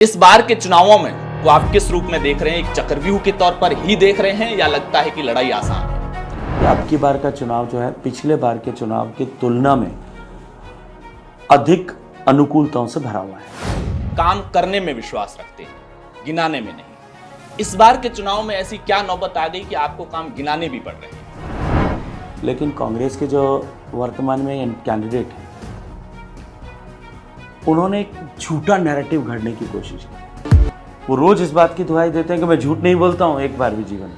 इस बार के चुनावों में वो आप किस रूप में देख रहे हैं? एक चक्रव्यूह के तौर पर ही देख रहे हैं या लगता है कि लड़ाई आसान है? अब की बार का चुनाव जो है पिछले बार के चुनाव की तुलना में अधिक अनुकूलताओं से भरा हुआ है। काम करने में विश्वास रखते हैं, गिनाने में नहीं। इस बार के चुनाव में ऐसी क्या नौबत आ गई कि आपको काम गिनाने भी पड़ रहे हैं? लेकिन कांग्रेस के जो वर्तमान में कैंडिडेट हैं, उन्होंने एक झूठा नैरेटिव घड़ने की कोशिश की। वो रोज इस बात की दुहाई देते हैं कि मैं झूठ नहीं बोलता हूं एक बार भी जीवन में,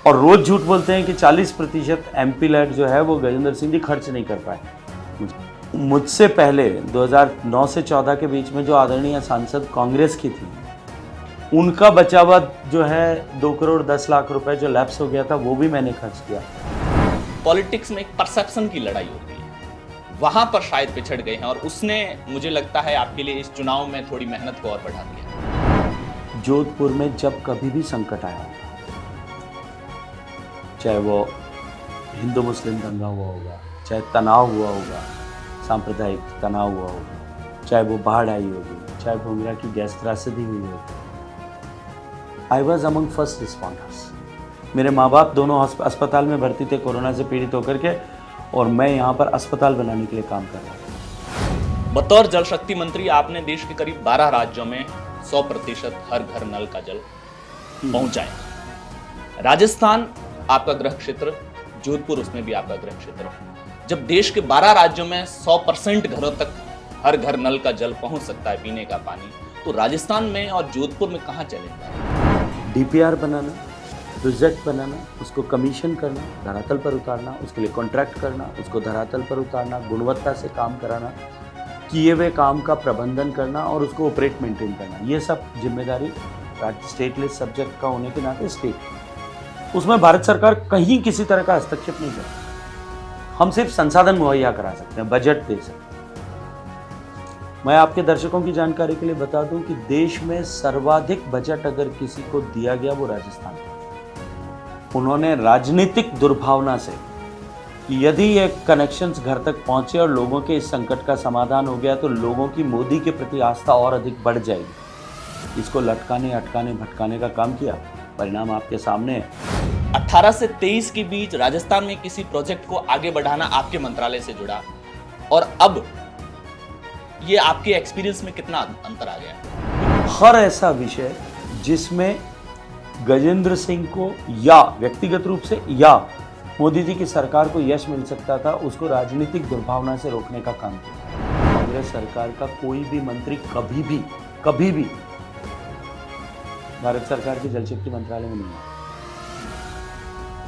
और रोज झूठ बोलते हैं कि 40% एमपी लैट जो है वो गजेंद्र सिंह जी खर्च नहीं कर पाए। मुझसे पहले 2009 से 14 के बीच में जो आदरणीय सांसद कांग्रेस की थी, उनका बचा हुआ जो है 2 करोड़ 10 लाख रुपए जो लैप्स हो गया था, वो भी मैंने खर्च किया। पॉलिटिक्स में एक परसेप्शन की लड़ाई होती है, वहां पर शायद पिछड़ गए हैं और उसने मुझे लगता है आपके लिए इस चुनाव में थोड़ी मेहनत को और बढ़ा दिया। जोधपुर में जब कभी भी संकट आया, चाहे वो हिंदू मुस्लिम दंगा हुआ होगा, चाहे तनाव हुआ होगा, सांप्रदायिक तनाव हुआ होगा, चाहे वो बाढ़ आई होगी, चाहे भूमरा की गैस त्रासदी हुई होगी, I was among first responders. मेरे माँ बाप दोनों अस्पताल में भर्ती थे कोरोना से पीड़ित होकर के, और मैं यहाँ पर अस्पताल बनाने के लिए काम कर रहा था। बतौर जल शक्ति मंत्री आपने देश के करीब 12 राज्यों में 100% हर घर नल का जल पहुंचाया। राजस्थान आपका गृह क्षेत्र, जोधपुर उसमें भी आपका गृह क्षेत्र। जब देश के 12 राज्यों में 100% घरों तक हर घर नल का जल पहुंच सकता है, पीने का पानी, तो राजस्थान में और जोधपुर में कहां चलेगा? डीपीआर बनाना, प्रोजेक्ट बनाना, उसको कमीशन करना, धरातल पर उतारना, उसके लिए कॉन्ट्रैक्ट करना, उसको धरातल पर उतारना, गुणवत्ता से काम कराना, किए हुए काम का प्रबंधन करना और उसको ऑपरेट मेंटेन करना, ये सब जिम्मेदारी स्टेट लेस सब्जेक्ट का होने के नाते स्टेट। उसमें भारत सरकार कहीं किसी तरह का हस्तक्षेप नहीं करती। हम सिर्फ संसाधन मुहैया करा सकते हैं, बजट दे सकते हैं। मैं आपके दर्शकों की जानकारी के लिए बता दूं कि देश में सर्वाधिक बजट अगर किसी को दिया गया वो राजस्थान का। उन्होंने राजनीतिक दुर्भावना से कि यदि ये कनेक्शंस घर तक पहुंचे और लोगों के इस संकट का समाधान हो गया तो लोगों की मोदी के प्रति आस्था और अधिक बढ़ जाएगी, इसको लटकाने अटकाने भटकाने का काम किया। परिणाम आपके सामने है। 18 से 23 के बीच राजस्थान में किसी प्रोजेक्ट को आगे बढ़ाना आपके मंत्रालय से जुड़ा, और अब ये आपके एक्सपीरियंस में कितना अंतर आ गया? हर ऐसा विषय जिसमें गजेंद्र सिंह को या व्यक्तिगत रूप से या मोदी जी की सरकार को यश मिल सकता था, उसको राजनीतिक दुर्भावना से रोकने का काम किया। कांग्रेस सरकार का कोई भी मंत्री कभी भी भारत सरकार के जल शक्ति मंत्रालय में नहीं है।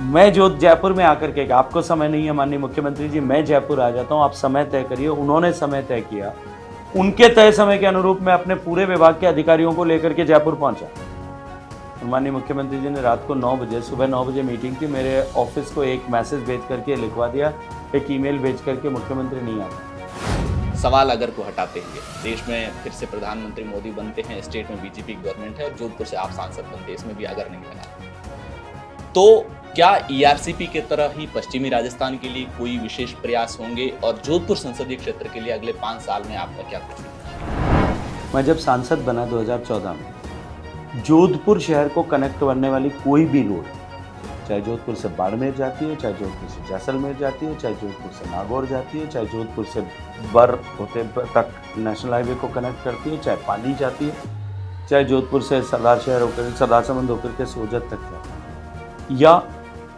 मैं जो जयपुर में आकर के, आपको समय नहीं है माननीय मुख्यमंत्री जी, मैं जयपुर आ जाता हूं, आप समय तय करिए। उन्होंने समय तय किया, उनके तय समय के अनुरूप मैं अपने पूरे विभाग के अधिकारियों को लेकर के जयपुर पहुंचा। माननीय मुख्यमंत्री जी ने रात को 9 बजे, सुबह 9 बजे मीटिंग थी, मेरे ऑफिस को एक मैसेज भेज करके लिखवा दिया, एक ईमेल भेज करके मुख्यमंत्री नहीं आता। सवाल अगर को हटाते हैं, देश में फिर से प्रधानमंत्री मोदी बनते हैं, स्टेट में बीजेपी गवर्नमेंट है और जोधपुर से आप सांसद बनते हैं, इसमें भी अगर नहीं लगा, तो क्या ईआरसीपी के तरह ही पश्चिमी राजस्थान के लिए कोई विशेष प्रयास होंगे और जोधपुर संसदीय क्षेत्र के लिए अगले 5 साल में आपका क्या कुछ है? मैं जब सांसद बना 2014 में, जोधपुर शहर को कनेक्ट करने वाली कोई भी रोड, चाहे जोधपुर से बाड़मेर जाती है, चाहे जोधपुर से जैसलमेर जाती है, चाहे जोधपुर से नागौर जाती है, चाहे जोधपुर से बर होते तक नेशनल हाईवे को कनेक्ट करती है, चाहे पाली जाती है, चाहे जोधपुर से सरदार शहर होकर सरदार समंद होकर के सोजत तक जाती है, या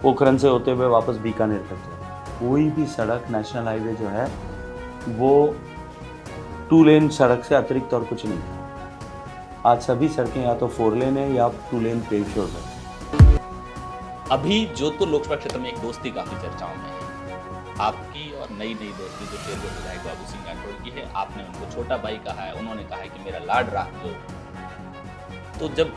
पोखरन से होते हुए वापस बीकानेर तक जाती है। कोई भी सड़क नेशनल हाईवे जो है वो 2 लेन सड़क से अतिरिक्त और कुछ नहीं है। आज सभी सड़कें या तो 4 लेन है या 2 लेन पेव्ड रोड है। अभी जोधपुर लोकसभा क्षेत्र में एक दोस्ती काफी चर्चाओं में है, आपकी और नई दोस्ती जो शेरगढ़ विधायक बाबू सिंह राठौड़ की है। आपने उनको छोटा भाई कहा है, उन्होंने कहा है कि मेरा लाड राख लो। तो जब,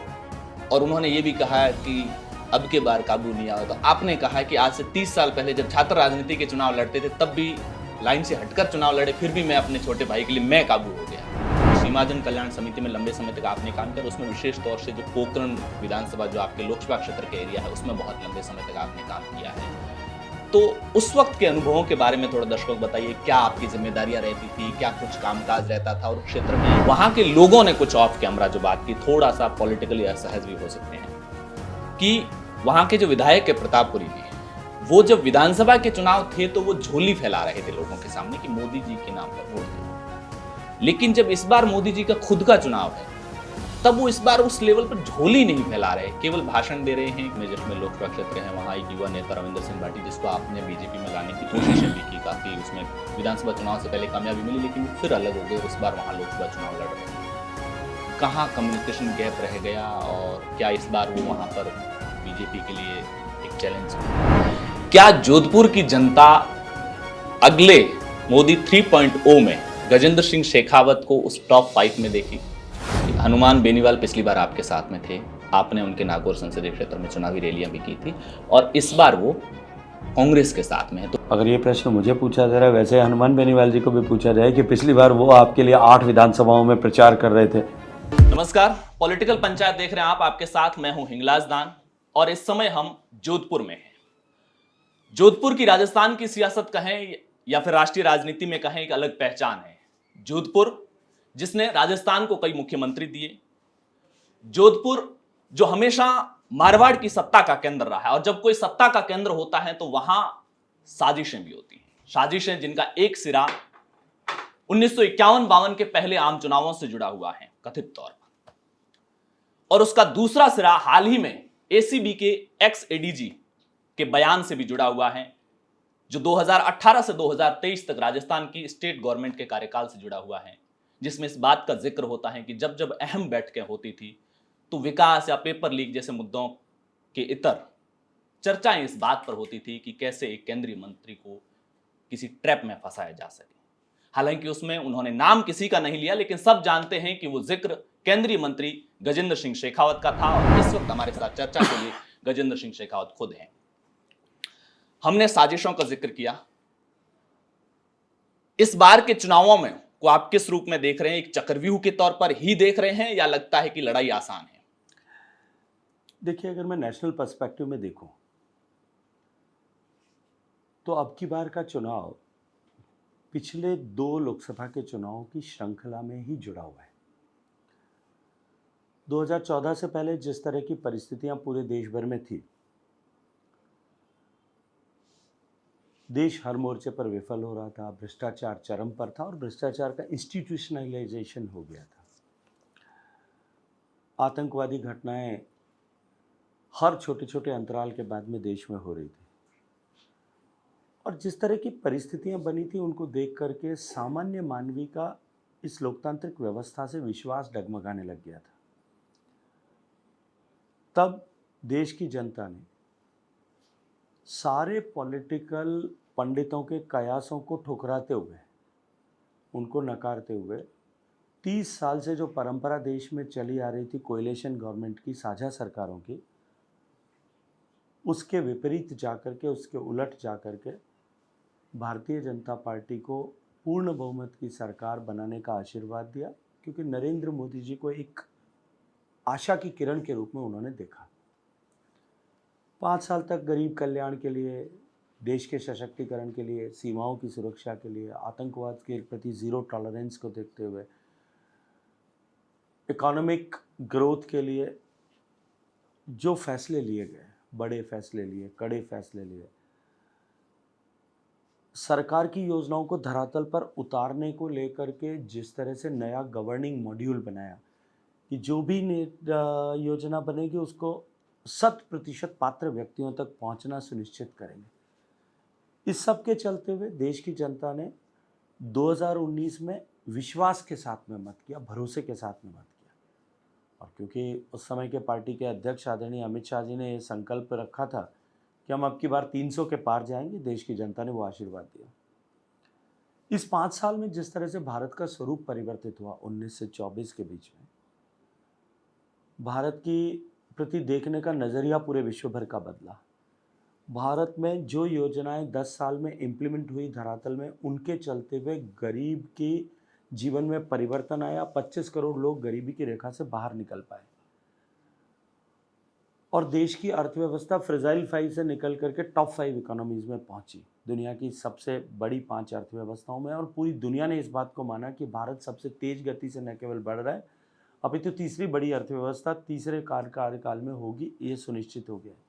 और उन्होंने ये भी कहा है कि अब के बार काबू नहीं आया, तो आपने कहा है कि आज से 30 साल पहले जब छात्र राजनीति के चुनाव लड़ते थे तब भी लाइन से हटकर चुनाव लड़े, फिर भी मैं अपने छोटे भाई के लिए मैं काबू हो गया। सीमाजन कल्याण समिति में लंबे समय तक आपने काम किया, उसमें विशेष तौर से जो पोखरण विधानसभा जो आपके लोकसभा क्षेत्र के एरिया है उसमें बहुत लंबे समय तक आपने काम किया है। तो उस वक्त के अनुभवों के बारे में थोड़ा दर्शकों को बताइए, क्या आपकी जिम्मेदारियां रहती थी, क्या कुछ कामकाज रहता था, और क्षेत्र में वहां के लोगों ने कुछ ऑफ कैमरा जो बात की, थोड़ा सा पॉलिटिकली असहज भी हो सकते हैं, कि वहां के जो विधायक है प्रतापपुरी में, वो जब विधानसभा के चुनाव थे तो वो झोली फैला रहे थे लोगों के सामने कि मोदी जी के नाम पर वोट दो। लेकिन जब इस बार मोदी जी का खुद का चुनाव है, तब वो इस बार उस लेवल पर झोली नहीं फैला रहे, केवल भाषण दे रहे हैं। मैं जिसमें लोकसभा क्षेत्र है वहां एक युवा नेता रविंद्र सिंह भाटी, जिसको आपने बीजेपी में लाने की कोशिशें भी की, काफी उसमें विधानसभा चुनाव से पहले कामयाबी मिली, लेकिन वो फिर अलग हो गए, इस बार वहां लोकसभा चुनाव लड़ रहे हैं। कहाँ कम्युनिकेशन गैप रह गया, और क्या इस बार वो वहां पर बीजेपी के लिए एक चैलेंज है? क्या जोधपुर की जनता अगले मोदी 3.0 में गजेंद्र सिंह शेखावत को उस टॉप 5 में देखी? हनुमान बेनीवाल पिछली बार आपके साथ में थे, आपने उनके नागौर संसदीय क्षेत्र में चुनावी रैलियां भी की थी, और इस बार वो कांग्रेस के साथ में है। तो अगर ये प्रश्न मुझे पूछा जा रहा है, वैसे हनुमान बेनीवाल जी को भी पूछा जाए कि पिछली बार वो आपके लिए 8 विधानसभाओं में प्रचार कर रहे थे। नमस्कार, पॉलिटिकल पंचायत देख रहे हैं आप, आपके साथ मैं हूं हिंगलाज दान, और इस समय हम जोधपुर में हैं। जोधपुर की राजस्थान की सियासत कहें या फिर राष्ट्रीय राजनीति में कहें, एक अलग पहचान है। जोधपुर जिसने राजस्थान को कई मुख्यमंत्री दिए, जोधपुर जो हमेशा मारवाड़ की सत्ता का केंद्र रहा है, और जब कोई सत्ता का केंद्र होता है तो वहां साजिशें भी होती हैं, साजिशें जिनका एक सिरा 1951-52 के पहले आम चुनावों से जुड़ा हुआ है कथित तौर पर, और उसका दूसरा सिरा हाल ही में एसीबी के एक्स एडीजी के बयान से भी जुड़ा हुआ है, जो 2018 से 2023 तक राजस्थान की स्टेट गवर्नमेंट के कार्यकाल से जुड़ा हुआ है, जिसमें इस बात का जिक्र होता है कि जब जब अहम बैठकें होती थी तो विकास या पेपर लीक जैसे मुद्दों के इतर चर्चाएं इस बात पर होती थी कि कैसे एक केंद्रीय मंत्री को किसी ट्रैप में फंसाया जा सके। हालांकि उसमें उन्होंने नाम किसी का नहीं लिया, लेकिन सब जानते हैं कि वो जिक्र केंद्रीय मंत्री गजेंद्र सिंह शेखावत का था, और इस वक्त हमारे साथ चर्चा के लिए गजेंद्र सिंह शेखावत खुद हैं। हमने साजिशों का जिक्र किया। इस बार के चुनावों में को आप किस रूप में देख रहे हैं? एक चक्रव्यूह के तौर पर ही देख रहे हैं, या लगता है कि लड़ाई आसान है? देखिए, अगर मैं नेशनल पर्सपेक्टिव में देखूं तो अब की बार का चुनाव पिछले 2 लोकसभा के चुनावों की श्रृंखला में ही जुड़ा हुआ है। 2014 से पहले जिस तरह की परिस्थितियां पूरे देश भर में थी, देश हर मोर्चे पर विफल हो रहा था, भ्रष्टाचार चरम पर था, और भ्रष्टाचार का इंस्टीट्यूशनलाइजेशन हो गया था। आतंकवादी घटनाएं हर छोटे छोटे अंतराल के बाद में देश में हो रही थी, और जिस तरह की परिस्थितियां बनी थी उनको देख करके सामान्य मानवी का इस लोकतांत्रिक व्यवस्था से विश्वास डगमगाने लग गया था। तब देश की जनता ने सारे पॉलिटिकल पंडितों के कयासों को ठुकराते हुए, उनको नकारते हुए, 30 साल से जो परंपरा देश में चली आ रही थी कोएलिशन गवर्नमेंट की, साझा सरकारों की, उसके विपरीत जाकर के, उसके उलट जाकर के भारतीय जनता पार्टी को पूर्ण बहुमत की सरकार बनाने का आशीर्वाद दिया, क्योंकि नरेंद्र मोदी जी को एक आशा की किरण के रूप में उन्होंने देखा। 5 साल तक गरीब कल्याण के लिए, देश के सशक्तिकरण के लिए, सीमाओं की सुरक्षा के लिए, आतंकवाद के प्रति ज़ीरो टॉलरेंस को देखते हुए, इकोनॉमिक ग्रोथ के लिए जो फैसले लिए गए, बड़े फैसले लिए, कड़े फैसले लिए, सरकार की योजनाओं को धरातल पर उतारने को लेकर के जिस तरह से नया गवर्निंग मॉड्यूल बनाया कि जो भी योजना बनेगी उसको 100% पात्र व्यक्तियों तक पहुंचना सुनिश्चित करेंगे। इस सब के चलते हुए देश की जनता ने 2019 में विश्वास के साथ में मत किया, भरोसे के साथ में मत किया। और क्योंकि उस समय के पार्टी के अध्यक्ष आदरणीय अमित शाह जी ने ये संकल्प रखा था कि हम अब की बार 300 के पार जाएंगे, देश की जनता ने वो आशीर्वाद दिया। इस 5 साल में जिस तरह से भारत का स्वरूप परिवर्तित हुआ 19 से 24 के बीच में, भारत की प्रति देखने का नज़रिया पूरे विश्व भर का बदला। भारत में जो योजनाएं 10 साल में इम्प्लीमेंट हुई धरातल में, उनके चलते हुए गरीब की जीवन में परिवर्तन आया। 25 करोड़ लोग गरीबी की रेखा से बाहर निकल पाए। और देश की अर्थव्यवस्था फ्रेजाइल 5 से निकल करके टॉप 5 इकोनॉमीज़ में पहुंची, दुनिया की सबसे बड़ी 5 अर्थव्यवस्थाओं में। और पूरी दुनिया ने इस बात को माना कि भारत सबसे तेज गति से न केवल बढ़ रहा है, अभी तो तीसरी बड़ी अर्थव्यवस्था तीसरे कार्यकाल में होगी, ये सुनिश्चित हो गया है।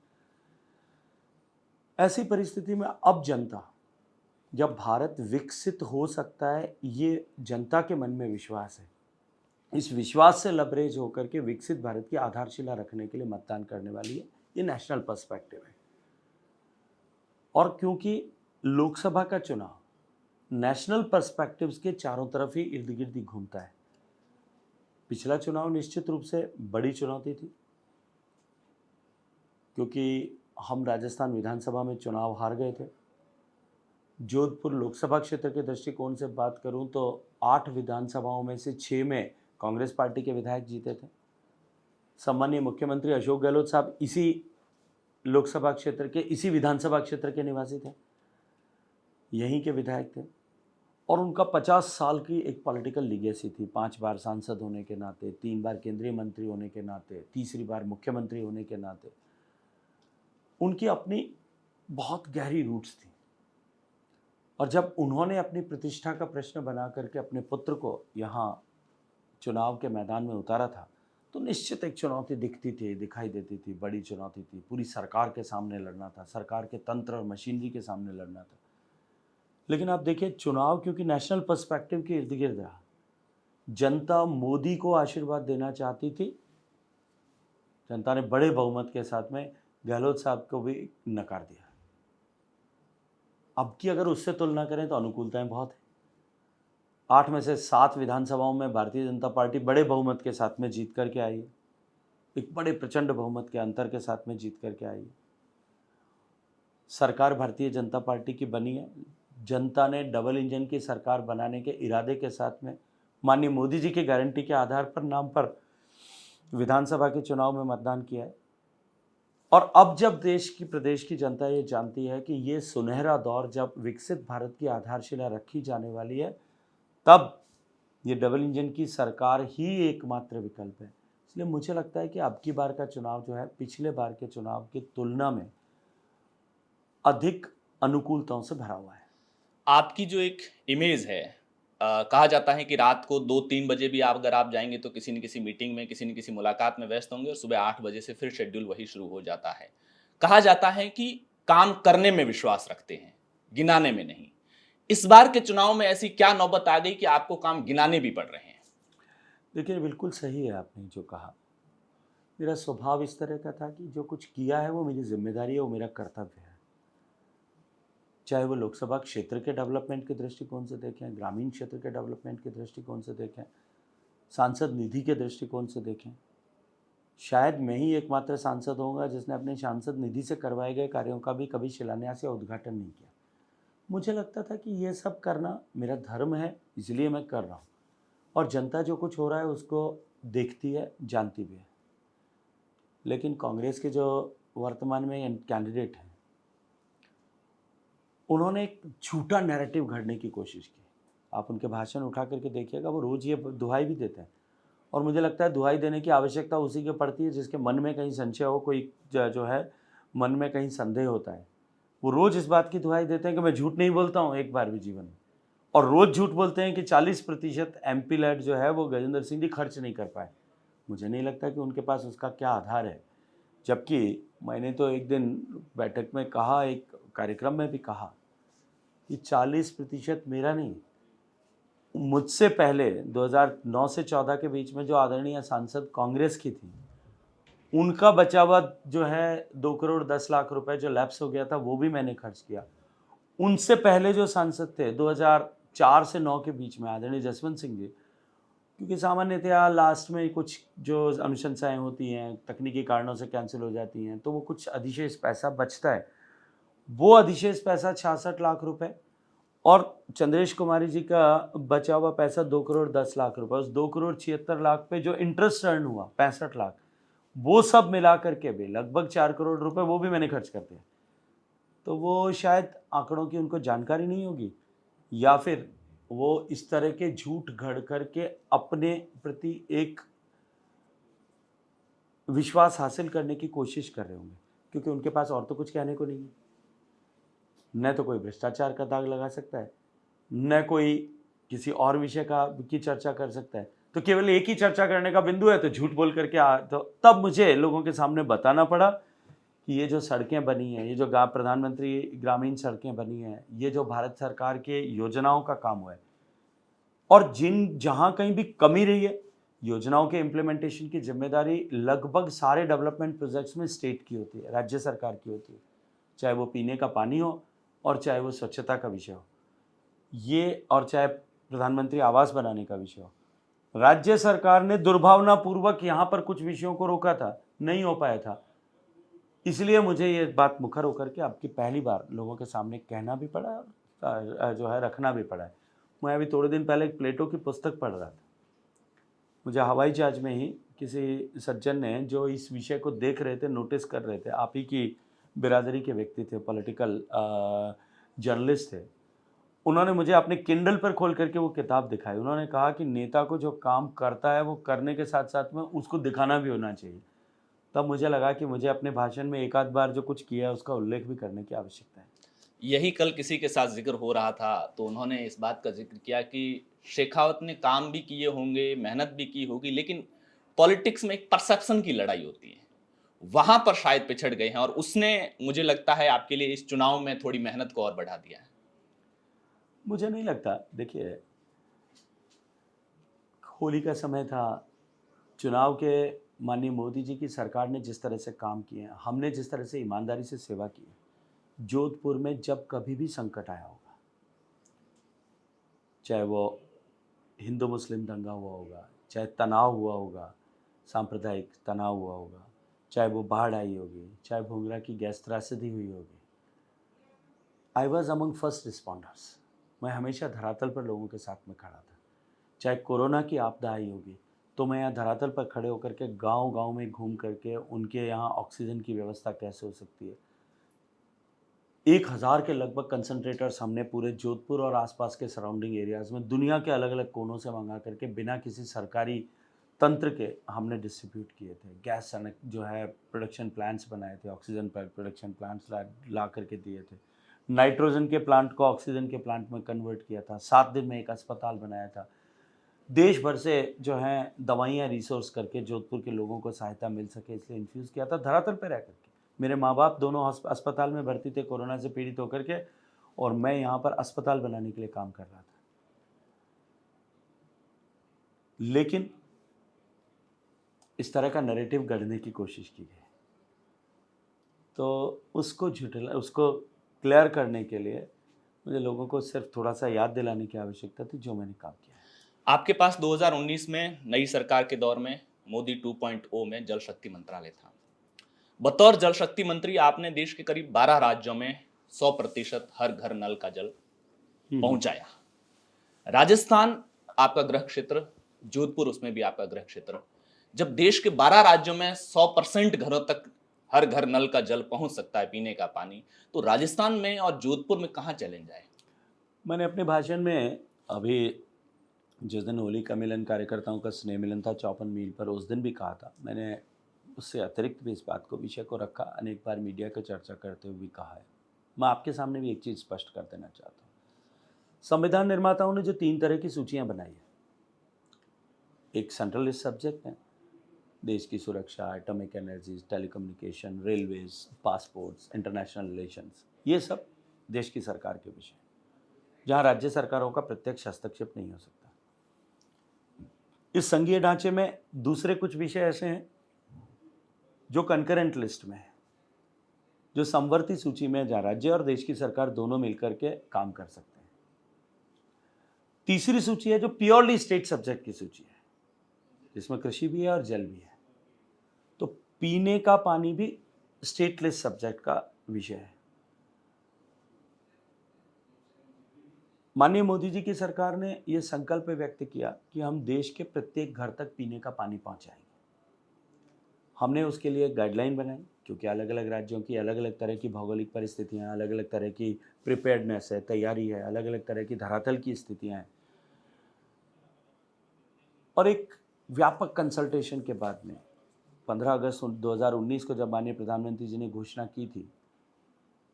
ऐसी परिस्थिति में अब जनता, जब भारत विकसित हो सकता है, ये जनता के मन में विश्वास है। इस विश्वास से लबरेज होकर के विकसित भारत की आधारशिला रखने के लिए मतदान करने वाली है। ये नेशनल पर्सपेक्टिव है। और क्योंकि लोकसभा का चुनाव नेशनल पर्सपेक्टिव्स के चारों तरफ ही इर्द गिर्द घूमता है। पिछला चुनाव निश्चित रूप से बड़ी चुनौती थी, क्योंकि हम राजस्थान विधानसभा में चुनाव हार गए थे। जोधपुर लोकसभा क्षेत्र के दृष्टिकोण से बात करूं तो 8 विधानसभाओं में से 6 में कांग्रेस पार्टी के विधायक जीते थे। सम्मानीय मुख्यमंत्री अशोक गहलोत साहब इसी लोकसभा क्षेत्र के, इसी विधानसभा क्षेत्र के निवासी थे, यहीं के विधायक थे। और उनका 50 साल की एक पॉलिटिकल लीगेसी थी। 5 बार सांसद होने के नाते, 3 बार केंद्रीय मंत्री होने के नाते, तीसरी बार मुख्यमंत्री होने के नाते उनकी अपनी बहुत गहरी रूट्स थी। और जब उन्होंने अपनी प्रतिष्ठा का प्रश्न बना करके अपने पुत्र को यहाँ चुनाव के मैदान में उतारा था, तो निश्चित एक चुनौती दिखाई देती थी, बड़ी चुनौती थी। पूरी सरकार के सामने लड़ना था, सरकार के तंत्र और मशीनरी के सामने लड़ना था। लेकिन आप देखिए, चुनाव क्योंकि नेशनल पर्सपेक्टिव के इर्द गिर्द रहा, जनता मोदी को आशीर्वाद देना चाहती थी। जनता ने बड़े बहुमत के साथ में गहलोत साहब को भी नकार दिया। अब की अगर उससे तुलना करें तो अनुकूलताएं बहुत हैं। 8 में से 7 विधानसभाओं में भारतीय जनता पार्टी बड़े बहुमत के साथ में जीत करके आई है, एक बड़े प्रचंड बहुमत के अंतर के साथ में जीत करके आई है। सरकार भारतीय जनता पार्टी की बनी है। जनता ने डबल इंजन की सरकार बनाने के इरादे के साथ में माननीय मोदी जी की गारंटी के आधार पर, नाम पर विधानसभा के चुनाव में मतदान किया है। और अब जब देश की, प्रदेश की जनता ये जानती है कि ये सुनहरा दौर जब विकसित भारत की आधारशिला रखी जाने वाली है, तब ये डबल इंजन की सरकार ही एकमात्र विकल्प है। इसलिए मुझे लगता है कि अब की बार का चुनाव जो है, पिछले बार के चुनाव की तुलना में अधिक अनुकूलताओं से भरा हुआ है। आपकी जो एक इमेज है, कहा जाता है कि रात को 2-3 बजे भी अगर आप जाएंगे तो किसी न किसी मीटिंग में, किसी न किसी मुलाकात में व्यस्त होंगे और सुबह 8 बजे से फिर शेड्यूल वही शुरू हो जाता है। कहा जाता है कि काम करने में विश्वास रखते हैं, गिनाने में नहीं। इस बार के चुनाव में ऐसी क्या नौबत आ गई कि आपको काम गिनाने भी पड़ रहे हैं? देखिए, बिल्कुल सही है आपने जो कहा। मेरा स्वभाव इस तरह का था कि जो कुछ किया है वो मेरी जिम्मेदारी है, वो मेरा कर्तव्य है। चाहे वो लोकसभा क्षेत्र के डेवलपमेंट के दृष्टिकोण से देखें, ग्रामीण क्षेत्र के डेवलपमेंट के दृष्टिकोण से देखें, सांसद निधि के दृष्टिकोण से देखें। शायद मैं ही एकमात्र सांसद होऊंगा जिसने अपने सांसद निधि से करवाए गए कार्यों का भी कभी शिलान्यास या उद्घाटन नहीं किया। मुझे लगता था कि ये सब करना मेरा धर्म है, इसलिए मैं कर रहा हूँ। और जनता जो कुछ हो रहा है उसको देखती है, जानती भी है। लेकिन कांग्रेस के जो वर्तमान में कैंडिडेट हैं, उन्होंने एक झूठा नैरेटिव घड़ने की कोशिश की। आप उनके भाषण उठा करके देखिएगा, वो रोज़ ये दुहाई भी देते हैं। और मुझे लगता है दुहाई देने की आवश्यकता उसी के पड़ती है जिसके मन में कहीं संशय हो, कोई जो है मन में कहीं संदेह होता है। वो रोज़ इस बात की दुहाई देते हैं कि मैं झूठ नहीं बोलता हूँ एक बार भी जीवन में। और रोज़ झूठ बोलते हैं कि 40% MP लैट जो है वो गजेंद्र सिंह जी खर्च नहीं कर पाए। मुझे नहीं लगता कि उनके पास उसका क्या आधार है। जबकि मैंने तो एक दिन बैठक में कहा, एक कार्यक्रम में भी कहा कि 40% मेरा नहीं, मुझसे पहले 2009 से 14 के बीच में जो आदरणीय सांसद कांग्रेस की थी, उनका बचा हुआ जो है 2 करोड़ 10 लाख रुपए जो लैप्स हो गया था, वो भी मैंने खर्च किया। उनसे पहले जो सांसद थे 2004 से 9 के बीच में, आदरणीय जसवंत सिंह जी, क्योंकि सामान्यतया लास्ट में कुछ जो अनुशंसाएं होती हैं तकनीकी कारणों से कैंसिल हो जाती हैं, तो वो कुछ अधिशेष पैसा बचता है। वो अधिशेष पैसा 66 लाख रुपए और चंद्रेश कुमारी जी का बचा हुआ पैसा 2 करोड़ 10 लाख रुपए, उस 2 करोड़ 76 लाख पे जो इंटरेस्ट अर्न हुआ 65 लाख, वो सब मिला करके भी लगभग 4 करोड़ रुपए वो भी मैंने खर्च कर दिया। तो वो शायद आंकड़ों की उनको जानकारी नहीं होगी, या फिर वो इस तरह के झूठ घड़ करके अपने प्रति एक विश्वास हासिल करने की कोशिश कर रहे होंगे, क्योंकि उनके पास और तो कुछ कहने को नहीं है। न तो कोई भ्रष्टाचार का दाग लगा सकता है, न कोई किसी और विषय की चर्चा कर सकता है। तो केवल एक ही चर्चा करने का बिंदु है, तो झूठ बोल करके तो तब मुझे लोगों के सामने बताना पड़ा कि ये जो सड़कें बनी हैं, ये जो प्रधानमंत्री ग्रामीण सड़कें बनी हैं, ये जो भारत सरकार के योजनाओं का काम हुआ है, और जहाँ कहीं भी कमी रही है, योजनाओं के इम्प्लीमेंटेशन की जिम्मेदारी लगभग सारे डेवलपमेंट प्रोजेक्ट्स में स्टेट की होती है, राज्य सरकार की होती है, चाहे वो पीने का पानी हो और चाहे वो स्वच्छता का विषय हो, ये और चाहे प्रधानमंत्री आवास बनाने का विषय हो। राज्य सरकार ने दुर्भावनापूर्वक यहाँ पर कुछ विषयों को रोका था, नहीं हो पाया था। इसलिए मुझे ये बात मुखर होकर के आपकी पहली बार लोगों के सामने कहना भी पड़ा और जो है रखना भी पड़ा है। मैं अभी थोड़े दिन पहले एक प्लेटो की पुस्तक पढ़ रहा था। मुझे हवाई जहाज में ही किसी सज्जन ने, जो इस विषय को देख रहे थे, नोटिस कर रहे थे, आप ही की बिरादरी के व्यक्ति थे, पॉलिटिकल जर्नलिस्ट थे, उन्होंने मुझे अपने किंडल पर खोल करके वो किताब दिखाई। उन्होंने कहा कि नेता को जो काम करता है वो करने के साथ साथ में उसको दिखाना भी होना चाहिए। तब मुझे लगा कि मुझे अपने भाषण में एक आध बार जो कुछ किया है उसका उल्लेख भी करने की आवश्यकता है। यही कल किसी के साथ जिक्र हो रहा था, तो उन्होंने इस बात का जिक्र किया कि शेखावत ने काम भी किए होंगे, मेहनत भी की होगी, लेकिन पॉलिटिक्स में एक परसेप्शन की लड़ाई होती है, वहां पर शायद पिछड़ गए हैं, और उसने मुझे लगता है आपके लिए इस चुनाव में थोड़ी मेहनत को और बढ़ा दिया है। मुझे नहीं लगता। देखिए, होली का समय था, चुनाव के माननीय मोदी जी की सरकार ने जिस तरह से काम किए हैं, हमने जिस तरह से ईमानदारी से सेवा की है, जोधपुर में जब कभी भी संकट आया होगा, चाहे वो हिंदू मुस्लिम दंगा हुआ होगा, चाहे तनाव हुआ होगा, सांप्रदायिक तनाव हुआ होगा, चाहे वो बाढ़ आई होगी, चाहे भूंगरा की गैस त्रासदी हुई होगी, I was among first responders. मैं हमेशा धरातल पर लोगों के साथ में खड़ा था। चाहे कोरोना की आपदा आई होगी, तो मैं यहाँ धरातल पर खड़े होकर के गांव-गांव में घूम करके उनके यहाँ ऑक्सीजन की व्यवस्था कैसे हो सकती है, 1000 के लगभग कंसंट्रेटर्स हमने पूरे जोधपुर और आसपास के सराउंडिंग एरियाज़ में दुनिया के अलग अलग कोनों से मंगा करके बिना किसी सरकारी तंत्र के हमने डिस्ट्रीब्यूट किए थे। गैस जो है प्रोडक्शन प्लांट्स बनाए थे, ऑक्सीजन प्रोडक्शन प्लांट्स ला करके दिए थे, नाइट्रोजन के प्लांट को ऑक्सीजन के प्लांट में कन्वर्ट किया था, 7 दिन में एक अस्पताल बनाया था। देश भर से जो है दवाइयाँ रिसोर्स करके जोधपुर के लोगों को सहायता मिल सके, इसलिए इन्फ्यूज़ किया था धरातल पर रह करके। मेरे माँ बाप दोनों अस्पताल में भर्ती थे कोरोना से पीड़ित होकर के, और मैं यहाँ पर अस्पताल बनाने के लिए काम कर रहा था। लेकिन इस तरह का नैरेटिव गढ़ने की कोशिश की गई, तो उसको क्लियर करने के लिए मुझे लोगों को सिर्फ थोड़ा सा याद दिलाने की आवश्यकता थी जो मैंने काम किया है। आपके पास 2019 में नई सरकार के दौर में मोदी 2.0 में जल शक्ति मंत्रालय था। बतौर जल शक्ति मंत्री आपने देश के करीब 12 राज्यों में 100% हर घर नल का जल पहुंचाया। राजस्थान आपका गृह क्षेत्र, जोधपुर उसमें भी आपका गृह क्षेत्र। जब देश के 12 राज्यों में 100% घरों तक हर घर नल का जल पहुंच सकता है, पीने का पानी, तो राजस्थान में और जोधपुर में कहाँ चैलेंज आए? मैंने अपने भाषण में अभी जिस दिन होली का मिलन, कार्यकर्ताओं का स्नेह मिलन था 54 मील पर, उस दिन भी कहा था। मैंने उससे अतिरिक्त भी इस बात को, विषय को रखा, अनेक बार मीडिया की चर्चा करते हुए भी कहा है। मैं आपके सामने भी एक चीज़ स्पष्ट कर देना चाहता हूँ। संविधान निर्माताओं ने जो 3 तरह की सूचियाँ बनाई है, एक सेंट्रल लिस्ट सब्जेक्ट है, देश की सुरक्षा, atomic energy, telecommunication, railways, passports, international relations, ये सब देश की सरकार के विषय, जहाँ राज्य सरकारों का प्रत्यक्ष हस्तक्षेप नहीं हो सकता। इस संघीय ढांचे में दूसरे कुछ विषय ऐसे हैं जो कंकरेंट लिस्ट में है, जो समवर्ती सूची में, जहाँ राज्य और देश की सरकार दोनों मिलकर के काम कर सकते हैं। तीसरी सूची है जो प्योरली स्टेट सब्जेक्ट की सूची है, जिसमें कृषि भी है और जल भी है। तो पीने का पानी भी स्टेट लिस्ट सब्जेक्ट का विषय है। माननीय मोदी जी की सरकार ने यह संकल्प व्यक्त किया कि हम देश के प्रत्येक घर तक पीने का पानी पहुंचाएंगे। हमने उसके लिए गाइडलाइन बनाई, क्योंकि अलग अलग राज्यों की अलग अलग तरह की भौगोलिक परिस्थितियां, अलग अलग तरह की प्रिपेयर्डनेस है, तैयारी है, अलग अलग तरह की धरातल की स्थितियां हैं। और एक व्यापक कंसल्टेशन के बाद में 15 अगस्त 2019 को जब माननीय प्रधानमंत्री जी ने घोषणा की थी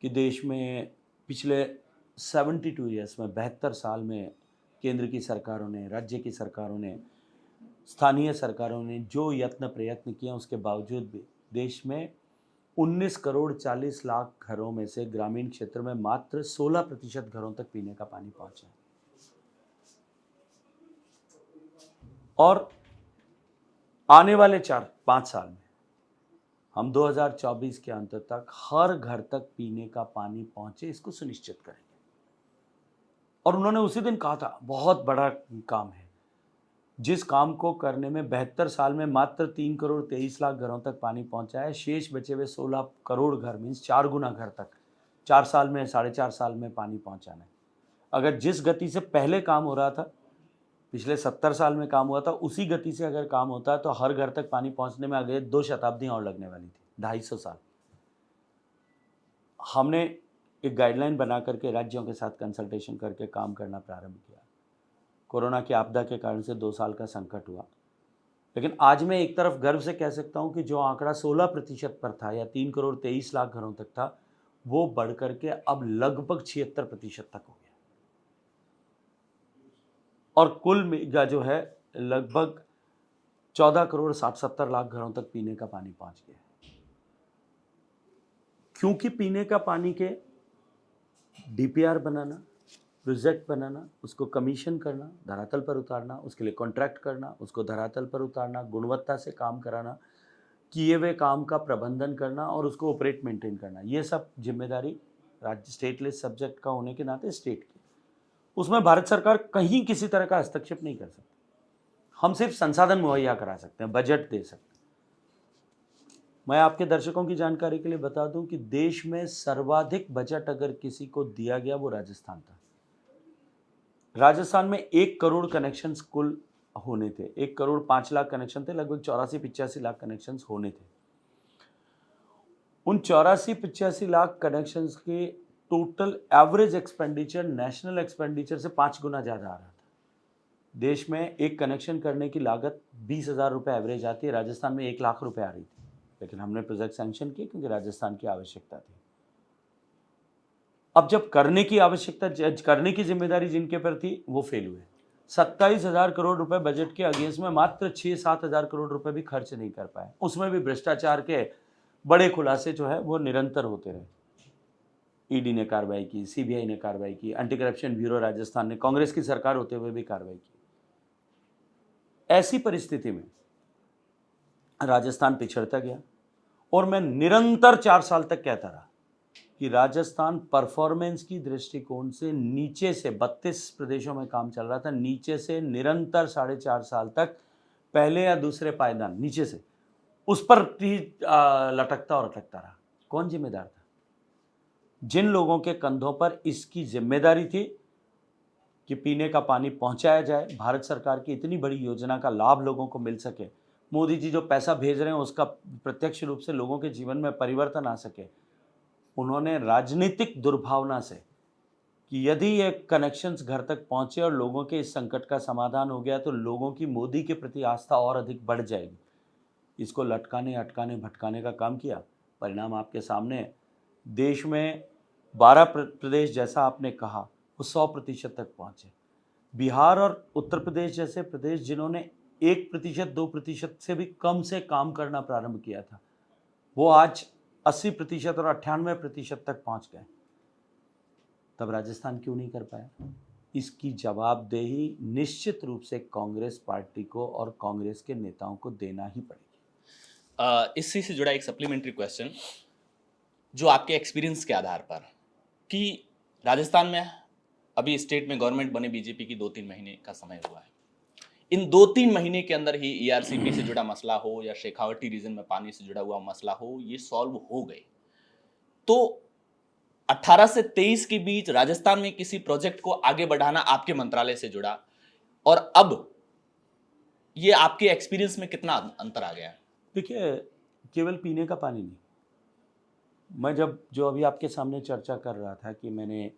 कि देश में पिछले 72 ईयर्स में 72 साल में केंद्र की सरकारों ने, राज्य की सरकारों ने, स्थानीय सरकारों ने जो प्रयत्न किए, उसके बावजूद भी देश में 19 करोड़ 40 लाख घरों में से ग्रामीण क्षेत्र में मात्र 16% घरों तक पीने का पानी पहुंचा है। और आने वाले 4-5 साल में हम 2024 के अंत तक हर घर तक पीने का पानी पहुंचे, इसको सुनिश्चित करेंगे। और उन्होंने उसी दिन कहा था, बहुत बड़ा काम है, जिस काम को करने में 72 साल में मात्र 3 करोड़ 23 लाख घरों तक पानी पहुंचा है, शेष बचे हुए 16 करोड़ घर मीन्स 4 गुना घर तक 4 साल में, 4.5 साल में पानी पहुंचाना है। अगर जिस गति से पहले काम हो रहा था, पिछले 70 साल में काम हुआ था, उसी गति से अगर काम होता है तो हर घर तक पानी पहुंचने में अगले 2 शताब्दियां और लगने वाली थी, 250 साल। हमने एक गाइडलाइन बना करके राज्यों के साथ कंसल्टेशन करके काम करना प्रारंभ किया। कोरोना की आपदा के कारण से 2 साल का संकट हुआ, लेकिन आज मैं एक तरफ गर्व से कह सकता हूं कि जो आंकड़ा 16% पर था या 3 करोड़ 23 लाख घरों तक था, वो बढ़ करके अब लगभग 76% तक हो गया। और कुल मेगा जो है लगभग 14 करोड़ 60-70 लाख घरों तक पीने का पानी पहुंच गया। क्योंकि पीने का पानी के डीपीआर बनाना, प्रोजेक्ट बनाना, उसको कमीशन करना, धरातल पर उतारना, उसके लिए कॉन्ट्रैक्ट करना, उसको धरातल पर उतारना, गुणवत्ता से काम कराना, किए हुए काम का प्रबंधन करना और उसको ऑपरेट मेंटेन करना, ये सब जिम्मेदारी राज्य स्टेट लेस सब्जेक्ट का होने के नाते स्टेट की। उसमें भारत सरकार कहीं किसी तरह का हस्तक्षेप नहीं कर सकती। हम सिर्फ संसाधन मुहैया करा सकते हैं, बजट दे सकते हैं। मैं आपके दर्शकों की जानकारी के लिए बता दूं कि देश में सर्वाधिक बजट अगर किसी को दिया गया वो राजस्थान था। राजस्थान में 1 करोड़ कनेक्शंस कुल होने थे, 1 करोड़ 5 लाख कनेक्शन थे, लगभग 84-85 लाख कनेक्शंस होने थे। उन 84-85 लाख कनेक्शंस के total average expenditure national expenditure से 5 गुना ज़्यादा आ रहा था। देश में एक कनेक्शन करने की लागत 20,000 रुपये एवरेज आती है, राजस्थान में 1 लाख रुपये आ रही थी, लेकिन हमने प्रोजेक्ट सैंक्शन किए क्योंकि राजस्थान की आवश्यकता थी। अब जब करने की आवश्यकता, करने की जिम्मेदारी जिनके पर थी, वो फेल हुए। 27,000 करोड़ रुपए बजट के अगेंस्ट में मात्र 6-7 हज़ार करोड़ रुपए भी खर्च नहीं कर पाए। उसमें भी भ्रष्टाचार के बड़े खुलासे जो है वो निरंतर होते रहे। ईडी ने कार्रवाई की, सीबीआई ने कार्रवाई की, एंटी करप्शन ब्यूरो राजस्थान ने कांग्रेस की सरकार होते हुए भी कार्रवाई की। ऐसी परिस्थिति में राजस्थान पिछड़ता गया और मैं निरंतर 4 साल तक कहता रहा कि राजस्थान परफॉर्मेंस की दृष्टिकोण से नीचे से 32 प्रदेशों में काम चल रहा था, नीचे से निरंतर 4.5 साल तक पहले या दूसरे पायदान नीचे से उस पर लटकता और अटकता रहा। कौन जिम्मेदार था? जिन लोगों के कंधों पर इसकी जिम्मेदारी थी कि पीने का पानी पहुंचाया जाए, भारत सरकार की इतनी बड़ी योजना का लाभ लोगों को मिल सके, मोदी जी जो पैसा भेज रहे हैं उसका प्रत्यक्ष रूप से लोगों के जीवन में परिवर्तन आ सके, उन्होंने राजनीतिक दुर्भावना से कि यदि ये कनेक्शंस घर तक पहुंचे और लोगों के इस संकट का समाधान हो गया तो लोगों की मोदी के प्रति आस्था और अधिक बढ़ जाएगी, इसको लटकाने, अटकाने, भटकाने का काम किया। परिणाम आपके सामने है। देश में 12 प्रदेश, जैसा आपने कहा, वो 100% तक पहुंचे। बिहार और उत्तर प्रदेश जैसे प्रदेश जिन्होंने 1%, 2% से भी कम से काम करना प्रारंभ किया था, वो आज 80% और 98% तक पहुंच गए। तब राजस्थान क्यों नहीं कर पाया? इसकी जवाबदेही निश्चित रूप से कांग्रेस पार्टी को और कांग्रेस के नेताओं को देना ही पड़ेगी। इससे से जुड़ा एक सप्लीमेंट्री क्वेश्चन, जो आपके एक्सपीरियंस के आधार पर, कि राजस्थान में अभी स्टेट में गवर्नमेंट बने बीजेपी की 2-3 महीने का समय हुआ है, इन 2-3 महीने के अंदर ही ईआरसीपी से जुड़ा मसला हो या शेखावटी रीजन में पानी से जुड़ा हुआ मसला हो, ये सॉल्व हो गए। तो 18 से 23 के बीच राजस्थान में किसी प्रोजेक्ट को आगे बढ़ाना आपके मंत्रालय से जुड़ा, और अब ये आपके एक्सपीरियंस में कितना अंतर आ गया? देखिए, केवल पीने का पानी नहीं, मैं जो अभी आपके सामने चर्चा कर रहा था कि मैंने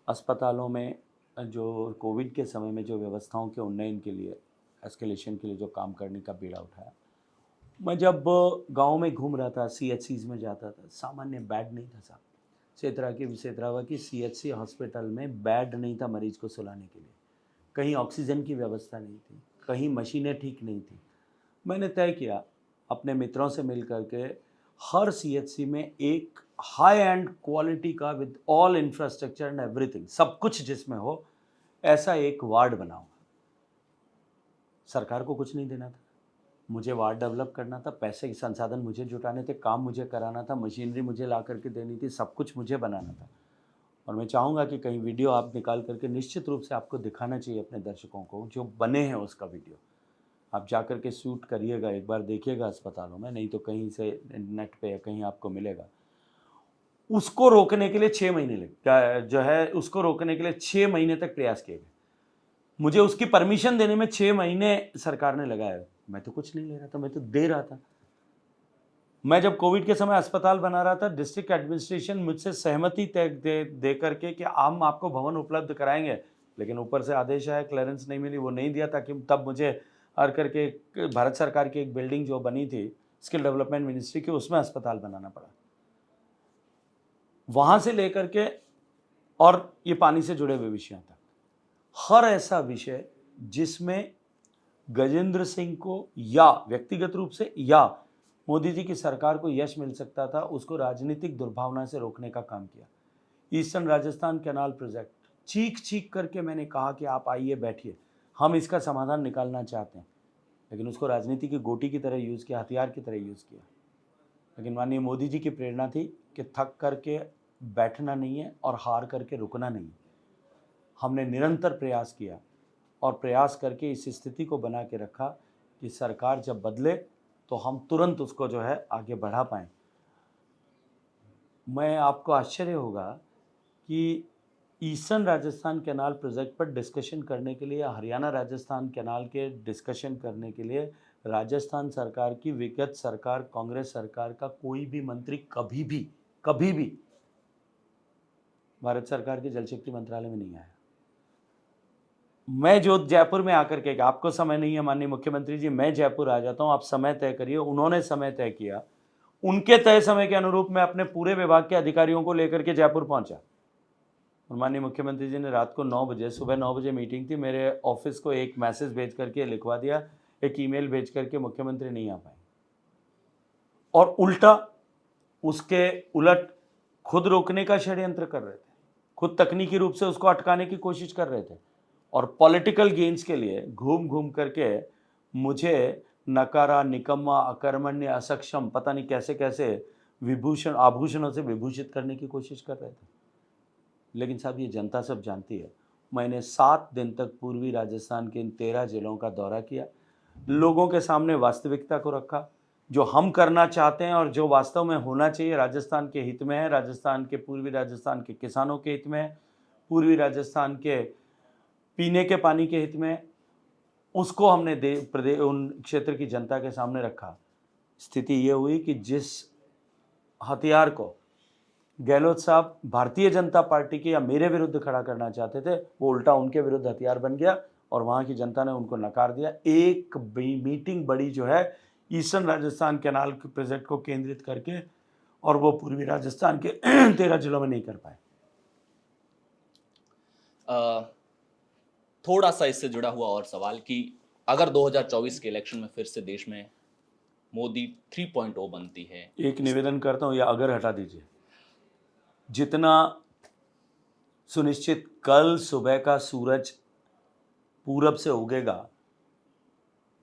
अस्पतालों में जो कोविड के समय में जो व्यवस्थाओं के उन्नयन के लिए, एस्केलेशन के लिए जो काम करने का बीड़ा उठाया, मैं जब गांव में घूम रहा था, सीएचसीज में जाता था, सामान्य बेड नहीं था साहब। सेतरावा की सीएचसी हॉस्पिटल में बेड नहीं था मरीज को सुलाने के लिए, कहीं ऑक्सीजन की व्यवस्था नहीं थी, कहीं मशीनें ठीक नहीं थी। मैंने तय किया अपने मित्रों से मिल करके हर सीएचसी में एक हाई एंड क्वालिटी का with all infrastructure and everything, सब कुछ जिसमें हो, ऐसा एक वार्ड बनाऊंगा। सरकार को कुछ नहीं देना था, मुझे वार्ड डेवलप करना था, पैसे के संसाधन मुझे जुटाने थे, काम मुझे कराना था, मशीनरी मुझे ला करके देनी थी, सब कुछ मुझे बनाना था। और मैं चाहूँगा कि कहीं वीडियो आप निकाल करके निश्चित रूप से आपको दिखाना चाहिए अपने दर्शकों को, जो बने हैं उसका वीडियो आप जा कर के शूट करिएगा, एक बार देखिएगा अस्पतालों में, नहीं तो कहीं से नेट पे या कहीं आपको मिलेगा। उसको रोकने के लिए 6 महीने लगे, जो है उसको रोकने के लिए 6 महीने तक प्रयास किए गए। मुझे उसकी परमिशन देने में 6 महीने सरकार ने लगाया। मैं तो कुछ नहीं ले रहा था, मैं तो दे रहा था। मैं जब कोविड के समय अस्पताल बना रहा था, डिस्ट्रिक्ट एडमिनिस्ट्रेशन मुझसे सहमति तय दे करके कि हम आपको भवन उपलब्ध कराएंगे, लेकिन ऊपर से आदेश आया, क्लियरेंस नहीं मिली, वो नहीं दिया, ताकि तब मुझे हर करके भारत सरकार की एक बिल्डिंग जो बनी थी स्किल डेवलपमेंट मिनिस्ट्री की, उसमें अस्पताल बनाना पड़ा। वहां से लेकर के और ये पानी से जुड़े हुए विषयों तक, हर ऐसा विषय जिसमें गजेंद्र सिंह को या व्यक्तिगत रूप से या मोदी जी की सरकार को यश मिल सकता था, उसको राजनीतिक दुर्भावना से रोकने का काम किया। ईस्टर्न राजस्थान कैनाल प्रोजेक्ट, चीख चीख करके मैंने कहा कि आप आइए, बैठिए, हम इसका समाधान निकालना चाहते हैं, लेकिन उसको राजनीति की गोटी की तरह यूज़ किया, हथियार की तरह यूज़ किया। लेकिन माननीय मोदी जी की प्रेरणा थी कि थक करके बैठना नहीं है और हार करके रुकना नहीं है। हमने निरंतर प्रयास किया और प्रयास करके इस स्थिति को बना के रखा कि सरकार जब बदले तो हम तुरंत उसको जो है आगे बढ़ा पाएँ। मैं आपको आश्चर्य होगा कि ईस्टर्न राजस्थान कैनाल प्रोजेक्ट पर डिस्कशन करने के लिए, हरियाणा राजस्थान कैनाल के डिस्कशन करने के लिए राजस्थान सरकार की, विगत सरकार कांग्रेस सरकार का कोई भी मंत्री कभी भी भारत सरकार के जल शक्ति मंत्रालय में नहीं आया। मैं जो जयपुर में आकर के, आपको समय नहीं है माननीय मुख्यमंत्री जी, मैं जयपुर आ जाता हूं, आप समय तय करिए, उन्होंने समय तय किया, उनके तय समय के अनुरूप मैं अपने पूरे विभाग के अधिकारियों को लेकर के जयपुर पहुंचा और माननीय मुख्यमंत्री जी ने रात को 9 बजे, सुबह 9 बजे मीटिंग थी, मेरे ऑफिस को एक मैसेज भेज करके लिखवा दिया, एक ईमेल भेज करके मुख्यमंत्री नहीं आ पाए। और उल्टा उसके उलट खुद रोकने का षड्यंत्र कर रहे थे, खुद तकनीकी रूप से उसको अटकाने की कोशिश कर रहे थे और पॉलिटिकल गेन्स के लिए घूम घूम करके मुझे नकारा, निकम्मा, अकर्मण्य, असक्षम, पता नहीं कैसे कैसे विभूषण आभूषणों से विभूषित करने की कोशिश कर रहे थे। लेकिन साहब ये जनता सब जानती है। मैंने 7 दिन तक पूर्वी राजस्थान के इन 13 जिलों का दौरा किया, लोगों के सामने वास्तविकता को रखा, जो हम करना चाहते हैं और जो वास्तव में होना चाहिए राजस्थान के हित में है, राजस्थान के, पूर्वी राजस्थान के किसानों के हित में है, पूर्वी राजस्थान के पीने के पानी के हित में, उसको हमने प्रदेश उन क्षेत्र की जनता के सामने रखा। स्थिति ये हुई कि जिस हथियार को गहलोत साहब भारतीय जनता पार्टी के या मेरे विरुद्ध खड़ा करना चाहते थे, वो उल्टा उनके विरुद्ध हथियार बन गया और वहाँ की जनता ने उनको नकार दिया। एक मीटिंग बड़ी जो है ईस्टर्न राजस्थान कैनाल के प्रोजेक्ट को केंद्रित करके, और वो पूर्वी राजस्थान के 13 जिलों में नहीं कर पाए। थोड़ा सा इससे जुड़ा हुआ और सवाल कि अगर 2024 के इलेक्शन में फिर से देश में मोदी 3.0 बनती है, एक निवेदन करता हूँ, या अगर हटा दीजिए, जितना सुनिश्चित कल सुबह का सूरज पूरब से उगेगा,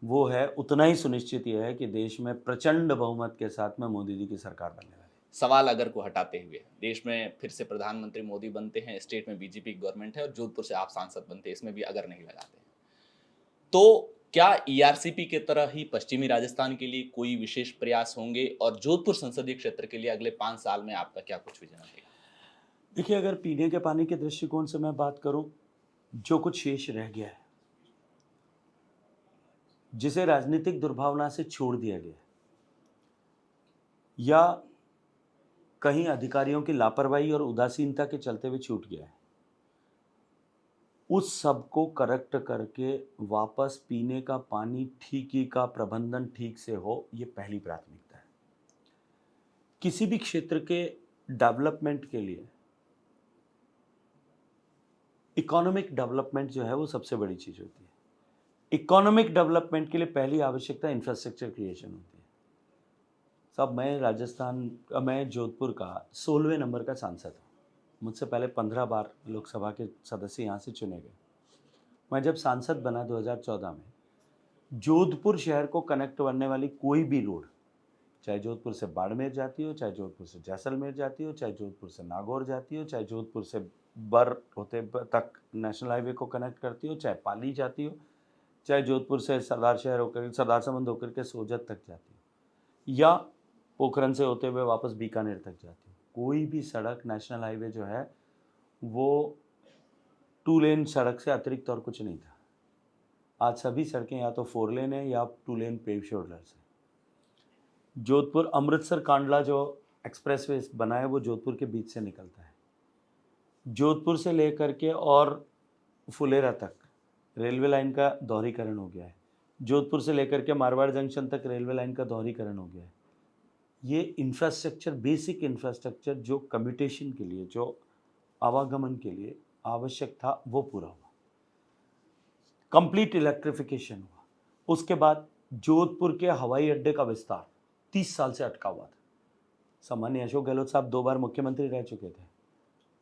वो है उतना ही सुनिश्चित यह है कि देश में प्रचंड बहुमत के साथ में मोदी जी की सरकार बनने वाली है। सवाल अगर को हटाते हुए देश में फिर से प्रधानमंत्री मोदी बनते हैं, स्टेट में बीजेपी गवर्नमेंट है और जोधपुर से आप सांसद बनते हैं, इसमें भी अगर नहीं लगाते हैं, तो क्या ईआरसीपी के तरह ही पश्चिमी राजस्थान के लिए कोई विशेष प्रयास होंगे और जोधपुर संसदीय क्षेत्र के लिए अगले 5 साल में आपका क्या कुछ विजन है? देखिए, अगर पीने के पानी के दृष्टिकोण से मैं बात करूं, जो कुछ शेष रह गया है, जिसे राजनीतिक दुर्भावना से छोड़ दिया गया या कहीं अधिकारियों की लापरवाही और उदासीनता के चलते हुए छूट गया है, उस सब को करेक्ट करके वापस पीने का पानी ठीक ही का प्रबंधन ठीक से हो, ये पहली प्राथमिकता है। किसी भी क्षेत्र के डेवलपमेंट के लिए इकोनॉमिक डेवलपमेंट जो है वो सबसे बड़ी चीज़ होती है। इकोनॉमिक डेवलपमेंट के लिए पहली आवश्यकता इंफ्रास्ट्रक्चर क्रिएशन होती है। साहब मैं जोधपुर का 16वें नंबर का सांसद हूँ। मुझसे पहले 15 बार लोकसभा के सदस्य यहाँ से चुने गए। मैं जब सांसद बना 2014 में, जोधपुर शहर को कनेक्ट करने वाली कोई भी रोड, चाहे जोधपुर से बाड़मेर जाती हो, चाहे जोधपुर से जैसलमेर जाती हो, चाहे जोधपुर से नागौर जाती हो, चाहे जोधपुर से तक नेशनल हाईवे को कनेक्ट करती हो, चाहे पाली जाती हो, चाहे जोधपुर से सरदार समंद होकर के सोजत तक जाती हो, या पोखरन से होते हुए वापस बीकानेर तक जाती हो, कोई भी सड़क नेशनल हाईवे जो है वो 2 लेन सड़क से अतिरिक्त और कुछ नहीं था। आज सभी सड़कें या तो 4 लेन है या 2 लेन पेव शोल्डर्स है। जोधपुर अमृतसर कांडला जो एक्सप्रेसवे बना है वो जोधपुर के बीच से निकलता है। जोधपुर से लेकर के और फुलेरा तक रेलवे लाइन का दोहरीकरण हो गया है। जोधपुर से लेकर के मारवाड़ जंक्शन तक रेलवे लाइन का दोहरीकरण हो गया है। ये इंफ्रास्ट्रक्चर, बेसिक इंफ्रास्ट्रक्चर जो कम्यूटेशन के लिए, जो आवागमन के लिए आवश्यक था, वो पूरा हुआ। कंप्लीट इलेक्ट्रिफिकेशन हुआ। उसके बाद जोधपुर के हवाई अड्डे का विस्तार 30 साल से अटका हुआ था। सामान्य अशोक गहलोत साहब 2 बार मुख्यमंत्री रह चुके थे,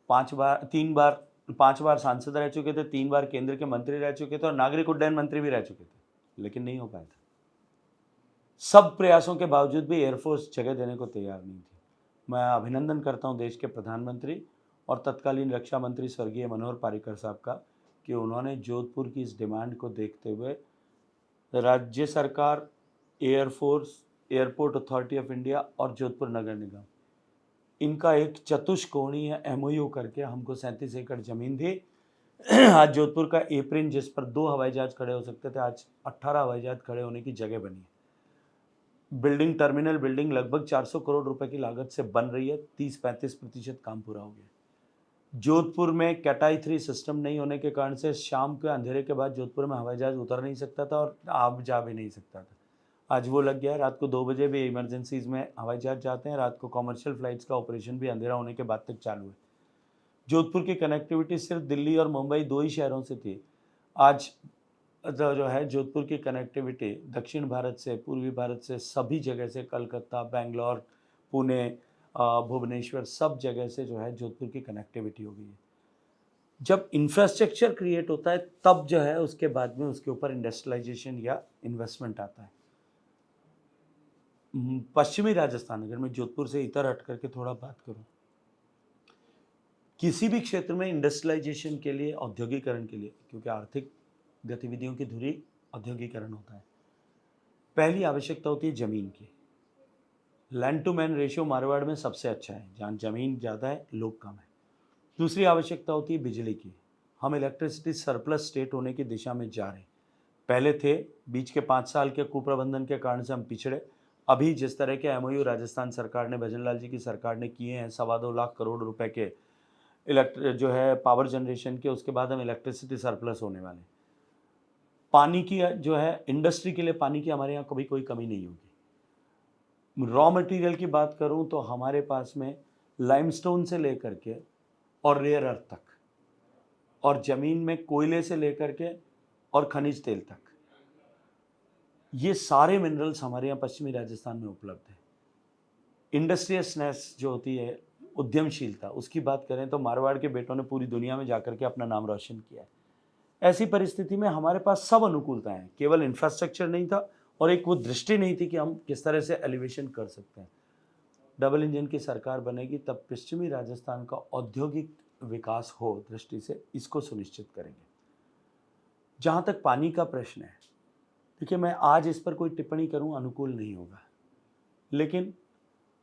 5 बार सांसद रह चुके थे, 3 बार केंद्र के मंत्री रह चुके थे और नागरिक उड्डयन मंत्री भी रह चुके थे, लेकिन नहीं हो पाया था। सब प्रयासों के बावजूद भी एयरफोर्स जगह देने को तैयार नहीं थी। मैं अभिनंदन करता हूं देश के प्रधानमंत्री और तत्कालीन रक्षा मंत्री स्वर्गीय मनोहर पर्रिकर साहब का कि उन्होंने जोधपुर की इस डिमांड को देखते हुए राज्य सरकार, air force, airport authority of India और जोधपुर नगर निगम, इनका एक चतुष्कोणीय MOU करके हमको 37 एकड़ ज़मीन दी। आज जोधपुर का एप्रिन, जिस पर 2 हवाई जहाज खड़े हो सकते थे, आज 18 हवाई जहाज खड़े होने की जगह बनी है। टर्मिनल बिल्डिंग लगभग 400 करोड़ रुपए की लागत से बन रही है। 30-35% काम पूरा हो गया। जोधपुर में कैटाई 3 सिस्टम नहीं होने के कारण से शाम के अंधेरे के बाद जोधपुर में हवाई जहाज उतर नहीं सकता था और आप जा भी नहीं सकता था। आज वो लग गया है। रात को 2 बजे भी इमरजेंसीज में हवाई जहाज जाते हैं। रात को कॉमर्शियल फ्लाइट्स का ऑपरेशन भी अंधेरा होने के बाद तक चालू है। जोधपुर की कनेक्टिविटी सिर्फ दिल्ली और मुंबई 2 ही शहरों से थी। आज जो है जोधपुर की कनेक्टिविटी दक्षिण भारत से, पूर्वी भारत से, सभी जगह से, कलकत्ता, बेंगलोर, पुणे, भुवनेश्वर, सब जगह से जो है जोधपुर की कनेक्टिविटी हो गई है। जब इंफ्रास्ट्रक्चर क्रिएट होता है तब जो है उसके बाद में उसके ऊपर इंडस्ट्रियलाइजेशन या इन्वेस्टमेंट आता है। पश्चिमी राजस्थान, अगर मैं जोधपुर से इतर हट करके थोड़ा बात करूं, किसी भी क्षेत्र में इंडस्ट्रियलाइजेशन के लिए, औद्योगिकरण के लिए, क्योंकि आर्थिक गतिविधियों की धुरी औद्योगिकरण होता है, पहली आवश्यकता होती है जमीन की। Land to man ratio Marwar में सबसे अच्छा है, जहाँ जमीन ज़्यादा है, लोग कम है। दूसरी आवश्यकता होती है बिजली की। हम इलेक्ट्रिसिटी सरप्लस स्टेट होने की दिशा में जा रहे हैं। पहले थे, बीच के 5 साल के कुप्रबंधन के कारण से हम पिछड़े। अभी जिस तरह के MOU राजस्थान सरकार ने, भजन लाल जी की सरकार ने किए हैं, 2.25 लाख करोड़ रुपए के जो है पावर जनरेशन के, उसके बाद हम इलेक्ट्रिसिटी सरप्लस होने वाले। पानी की जो है इंडस्ट्री के लिए पानी की हमारे यहाँ कभी कोई कमी नहीं होगी। रॉ मटेरियल की बात करूँ तो हमारे पास में लाइमस्टोन से लेकर के और रेयर अर्थ तक, और ज़मीन में कोयले से लेकर के और खनिज तेल तक, ये सारे मिनरल्स हमारे यहाँ पश्चिमी राजस्थान में उपलब्ध है। इंडस्ट्रियसनेस जो होती है, उद्यमशीलता, उसकी बात करें तो मारवाड़ के बेटों ने पूरी दुनिया में जाकर के अपना नाम रोशन किया है। ऐसी परिस्थिति में हमारे पास सब अनुकूलताएं हैं, केवल इंफ्रास्ट्रक्चर नहीं था और एक वो दृष्टि नहीं थी कि हम किस तरह से एलिवेशन कर सकते हैं। डबल इंजन की सरकार बनेगी तब पश्चिमी राजस्थान का औद्योगिक विकास हो दृष्टि से इसको सुनिश्चित करेंगे। जहाँ तक पानी का प्रश्न है, देखिए मैं आज इस पर कोई टिप्पणी करूँ अनुकूल नहीं होगा, लेकिन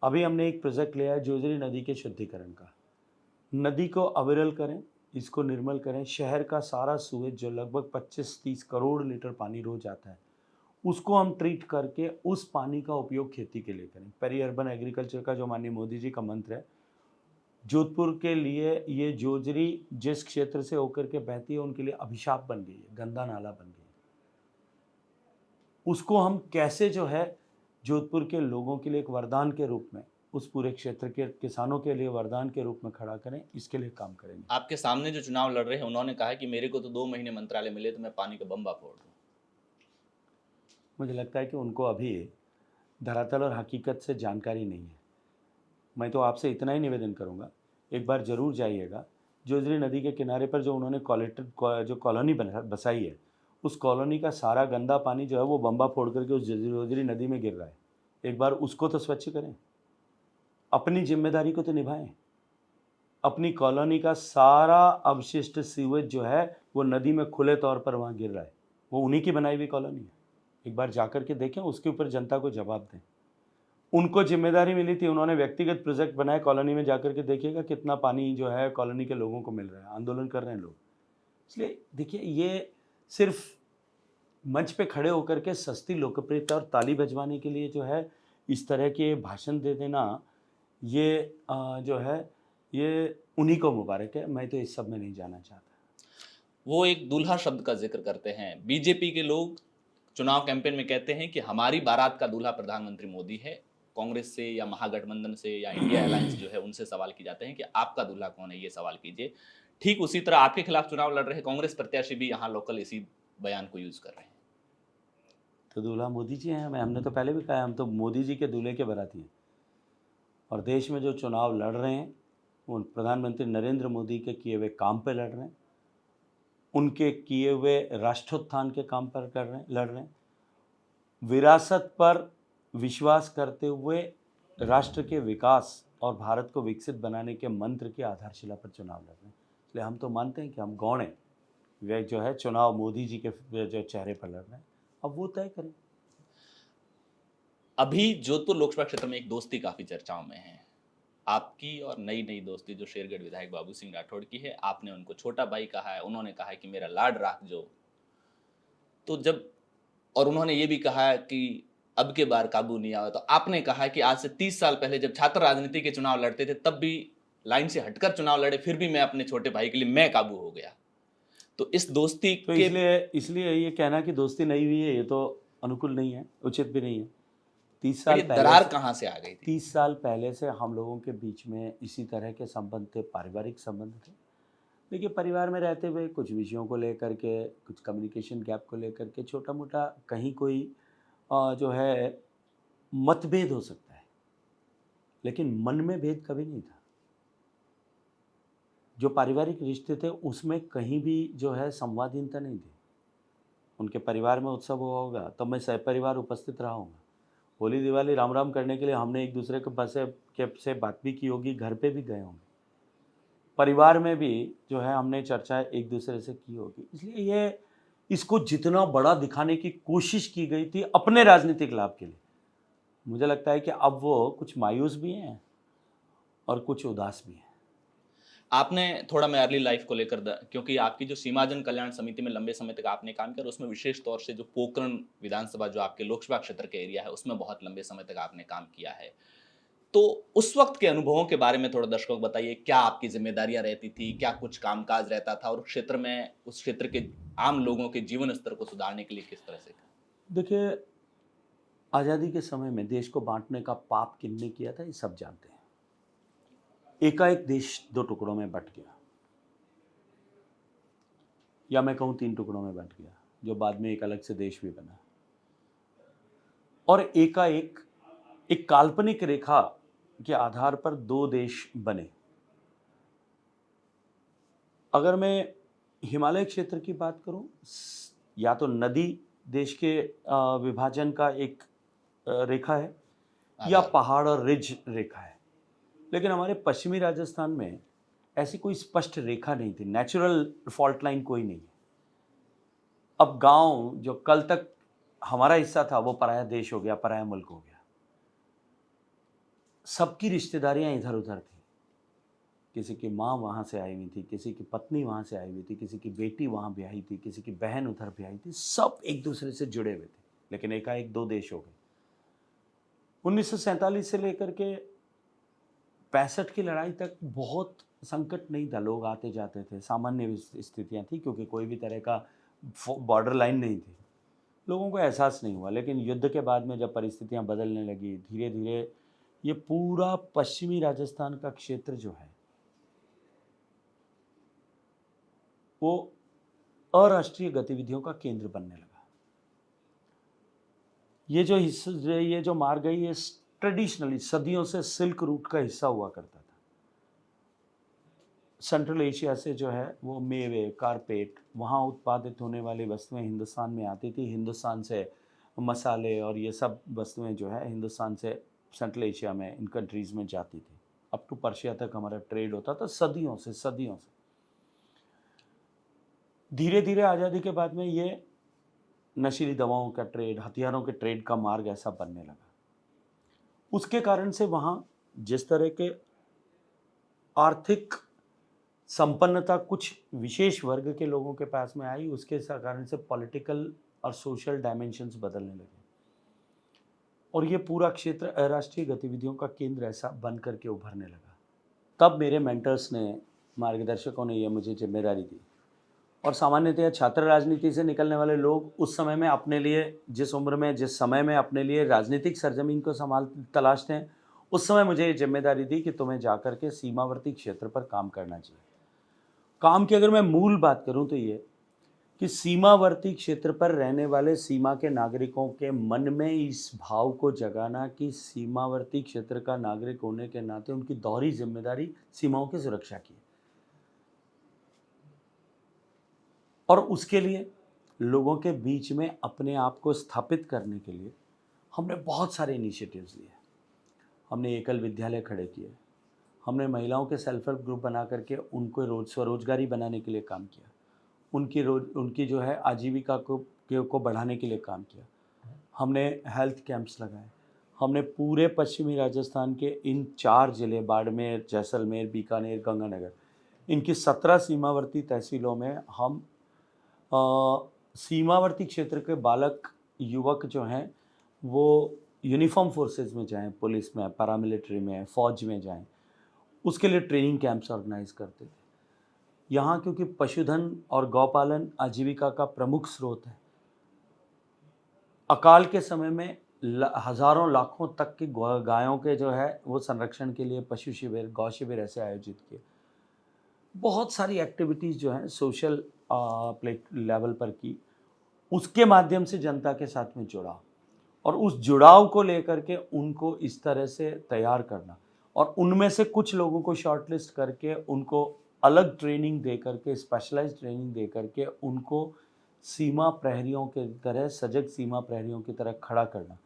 अभी हमने एक प्रोजेक्ट लिया है जोजरी नदी के शुद्धिकरण का। नदी को अविरल करें, इसको निर्मल करें। शहर का सारा सूएज जो लगभग 25-30 करोड़ लीटर पानी रोज आता है, उसको हम ट्रीट करके उस पानी का उपयोग खेती के लिए करें। पेरी अर्बन एग्रीकल्चर का जो माननीय मोदी जी का मंत्र है, जोधपुर के लिए ये जोजरी जिस क्षेत्र से होकर के बहती है उनके लिए अभिशाप बन गई है, गंदा नाला बन गई है। उसको हम कैसे जो है जोधपुर के लोगों के लिए एक वरदान के रूप में, उस पूरे क्षेत्र के किसानों के लिए वरदान के रूप में खड़ा करें, इसके लिए काम करेंगे। आपके सामने जो चुनाव लड़ रहे हैं उन्होंने कहा कि मेरे को तो 2 महीने मंत्रालय मिले तो मैं पानी का बम्बा फोड़ दूं। मुझे लगता है कि उनको अभी धरातल और हकीकत से जानकारी नहीं है। मैं तो आपसे इतना ही निवेदन करूंगा, एक बार ज़रूर जाइएगा। जोजरी नदी के किनारे पर जो उन्होंने जो कॉलोनी बसाई है, उस कॉलोनी का सारा गंदा पानी जो है वो बम्बा फोड़ करके उस जोजरी नदी में गिर रहा है। एक बार उसको तो स्वच्छ करें, अपनी जिम्मेदारी को तो निभाएं। अपनी कॉलोनी का सारा अवशिष्ट सीवेज जो है वो नदी में खुले तौर पर वहाँ गिर रहा है, वो उन्हीं की बनाई हुई कॉलोनी है। एक बार जाकर के देखें, उसके ऊपर जनता को जवाब दें। उनको जिम्मेदारी मिली थी, उन्होंने व्यक्तिगत प्रोजेक्ट बनाए, कॉलोनी में जाकर के देखिएगा कितना पानी जो है कॉलोनी के लोगों को मिल रहा है। आंदोलन कर रहे हैं लोग। इसलिए देखिए, ये सिर्फ मंच पे खड़े होकर के सस्ती लोकप्रियता और ताली बजवाने के लिए जो है इस तरह के भाषण दे देना, ये जो है ये उन्हीं को मुबारक है। मैं तो इस सब में नहीं जाना चाहता। वो एक दूल्हा शब्द का जिक्र करते हैं। बीजेपी के लोग चुनाव कैंपेन में कहते हैं कि हमारी बारात का दूल्हा प्रधानमंत्री मोदी है। कांग्रेस से या महागठबंधन से या इंडिया अलायंस जो है उनसे सवाल किए जाते हैं कि आपका दूल्हा कौन है, ये सवाल कीजिए। ठीक उसी तरह आपके खिलाफ चुनाव लड़ रहे कांग्रेस प्रत्याशी भी यहाँ लोकल इसी बयान को यूज कर रहे हैं। तो दूल्हा मोदी जी हैं। हमने तो पहले भी कहा, हम तो मोदी जी के दूल्हे के बाराती हैं। और देश में जो चुनाव लड़ रहे हैं वो प्रधानमंत्री नरेंद्र मोदी के किए हुए काम पे लड़ रहे हैं, उनके किए हुए राष्ट्रोत्थान के काम पर लड़ रहे हैं। विरासत पर विश्वास करते हुए राष्ट्र के विकास और भारत को विकसित बनाने के मंत्र की आधारशिला पर चुनाव लड़ रहे हैं। इसलिए हम तो मानते हैं कि हम गौण हैं। वे जो है चुनाव मोदी जी के जो चेहरे पर लड़ रहे हैं, अब वो तय करें। अभी जोधपुर लोकसभा क्षेत्र में एक दोस्ती काफी चर्चाओं में है, आपकी और नई नई दोस्ती जो शेरगढ़ विधायक बाबू सिंह राठौड़ की है। आपने उनको छोटा भाई कहा है, उन्होंने कहा है कि मेरा लाड राख जो। तो जब और उन्होंने ये भी कहा है कि अब के बार काबू नहीं आया। तो आपने कहा है कि आज से 30 साल पहले जब छात्र राजनीति के चुनाव लड़ते थे तब भी लाइन से हटकर चुनाव लड़े, फिर भी मैं अपने छोटे भाई के लिए मैं काबू हो गया। तो इस दोस्ती तो के इसलिए ये कहना कि दोस्ती नई हुई है, ये तो अनुकूल नहीं है, उचित भी नहीं है। 30 और साल ये पहले दरार से कहाँ से आ गई थी? 30 साल पहले से हम लोगों के बीच में इसी तरह के संबंध थे, पारिवारिक संबंध थे। देखिए, परिवार में रहते हुए कुछ विषयों को लेकर के, कुछ कम्युनिकेशन गैप को लेकर के छोटा मोटा कहीं कोई जो है मतभेद हो सकता है, लेकिन मन में भेद कभी नहीं था। जो पारिवारिक रिश्ते थे उसमें कहीं भी जो है संवादहीनता नहीं थी। उनके परिवार में उत्सव हुआ होगा तो मैं सहपरिवार उपस्थित रहा हूँगा। होली दिवाली राम राम करने के लिए हमने एक दूसरे के पास से बात भी की होगी, घर पे भी गए होंगे। परिवार में भी जो है हमने चर्चा एक दूसरे से की होगी। इसलिए ये इसको जितना बड़ा दिखाने की कोशिश की गई थी अपने राजनीतिक लाभ के लिए, मुझे लगता है कि अब वो कुछ मायूस भी हैं और कुछ उदास भी हैं। आपने थोड़ा मैं अर्ली लाइफ को लेकर क्योंकि आपकी जो सीमाजन कल्याण समिति में लंबे समय तक आपने काम किया, उसमें विशेष तौर से जो पोखरण विधानसभा जो आपके लोकसभा क्षेत्र के एरिया है उसमें बहुत लंबे समय तक आपने काम किया है। तो उस वक्त के अनुभवों के बारे में थोड़ा दर्शकों को बताइए, क्या आपकी जिम्मेदारियां रहती थी, क्या कुछ कामकाज रहता था, और क्षेत्र में उस क्षेत्र के आम लोगों के जीवन स्तर को सुधारने के लिए किस तरह से? देखिए, आज़ादी के समय में देश को बांटने का पाप किसने किया था ये सब जानते हैं। एकाएक देश 2 टुकड़ों में बंट गया, या मैं कहूँ 3 टुकड़ों में बंट गया, जो बाद में एक अलग से देश भी बना। और एकाएक एक काल्पनिक रेखा के आधार पर 2 देश बने। अगर मैं हिमालय क्षेत्र की बात करूं, या तो नदी देश के विभाजन का एक रेखा है, या पहाड़ और रिज रेखा है। लेकिन हमारे पश्चिमी राजस्थान में ऐसी कोई स्पष्ट रेखा नहीं थी, नेचुरल फॉल्ट लाइन कोई नहीं है। अब गांव जो कल तक हमारा हिस्सा था वो पराया देश हो गया, पराया मुल्क हो गया। सबकी रिश्तेदारियां इधर उधर थी। किसी की माँ वहाँ से आई हुई थी, किसी की पत्नी वहाँ से आई हुई थी, किसी की बेटी वहाँ ब्याही थी, किसी की बहन उधर ब्याही थी। सब एक दूसरे से जुड़े हुए थे, लेकिन एकाएक 2 देश हो गए। 1947 से लेकर के 65 की लड़ाई तक बहुत संकट नहीं था, लोग आते जाते थे, सामान्य स्थितियाँ थी क्योंकि कोई भी तरह का बॉर्डर लाइन नहीं थी, लोगों को एहसास नहीं हुआ। लेकिन युद्ध के बाद में जब परिस्थितियाँ बदलने लगी, धीरे धीरे ये पूरा पश्चिमी राजस्थान का क्षेत्र जो है वो अराष्ट्रीय गतिविधियों का केंद्र बनने लगा। ये जो मार्ग है ये ट्रेडिशनली सदियों से सिल्क रूट का हिस्सा हुआ करता था। सेंट्रल एशिया से जो है वो मेवे, कारपेट, वहाँ उत्पादित होने वाली वस्तुएं हिंदुस्तान में आती थी। हिंदुस्तान से मसाले और ये सब वस्तुएं जो है हिंदुस्तान से सेंट्रल एशिया में इन कंट्रीज़ में जाती थी। अप टू पर्शिया तक हमारा ट्रेड होता था सदियों से। धीरे धीरे आज़ादी के बाद में ये नशीली दवाओं का ट्रेड, हथियारों के ट्रेड का मार्ग ऐसा बनने लगा। उसके कारण से वहाँ जिस तरह के आर्थिक संपन्नता कुछ विशेष वर्ग के लोगों के पास में आई, उसके कारण से पॉलिटिकल और सोशल डायमेंशंस बदलने लगे और ये पूरा क्षेत्र अराष्ट्रीय गतिविधियों का केंद्र ऐसा बन करके उभरने लगा। तब मेरे मेंटर्स ने, मार्गदर्शकों ने ये मुझे जिम्मेदारी दी और सामान्यतः छात्र राजनीति से निकलने वाले लोग उस समय में अपने लिए जिस उम्र में जिस समय में अपने लिए राजनीतिक सरजमीन को तलाशते हैं, उस समय मुझे ये जिम्मेदारी दी कि तुम्हें जाकर के सीमावर्ती क्षेत्र पर काम करना चाहिए। काम की अगर मैं मूल बात करूं तो ये कि सीमावर्ती क्षेत्र पर रहने वाले सीमा के नागरिकों के मन में इस भाव को जगाना कि सीमावर्ती क्षेत्र का नागरिक होने के नाते उनकी दोहरी जिम्मेदारी सीमाओं की सुरक्षा की है। और उसके लिए लोगों के बीच में अपने आप को स्थापित करने के लिए हमने बहुत सारे इनिशिएटिव्स लिए। हमने एकल विद्यालय खड़े किए, हमने महिलाओं के सेल्फ हेल्प ग्रुप बना करके उनको स्वरोजगारी बनाने के लिए काम किया, उनकी जो है आजीविका को बढ़ाने के लिए काम किया। हमने हेल्थ कैंप्स लगाए। हमने पूरे पश्चिमी राजस्थान के इन 4 जिले बाड़मेर, जैसलमेर, बीकानेर, गंगानगर, इनकी 17 सीमावर्ती तहसीलों में हम सीमावर्ती क्षेत्र के बालक युवक जो हैं वो यूनिफॉर्म फोर्सेस में जाएं, पुलिस में, पैरामिलिट्री में, फ़ौज में जाएं, उसके लिए ट्रेनिंग कैंप्स ऑर्गेनाइज करते थे। यहाँ क्योंकि पशुधन और गौपालन आजीविका का प्रमुख स्रोत है, अकाल के समय में हज़ारों लाखों तक की गायों के जो है वो संरक्षण के लिए पशु शिविर, गौ शिविर ऐसे आयोजित किए। बहुत सारी एक्टिविटीज़ जो हैं सोशल लेवल पर की, उसके माध्यम से जनता के साथ में जुड़ा और उस जुड़ाव को लेकर के उनको इस तरह से तैयार करना और उनमें से कुछ लोगों को शॉर्टलिस्ट करके उनको अलग ट्रेनिंग दे करके, स्पेशलाइज्ड ट्रेनिंग दे करके उनको सीमा प्रहरियों के तरह, सजग सीमा प्रहरियों की तरह खड़ा करना,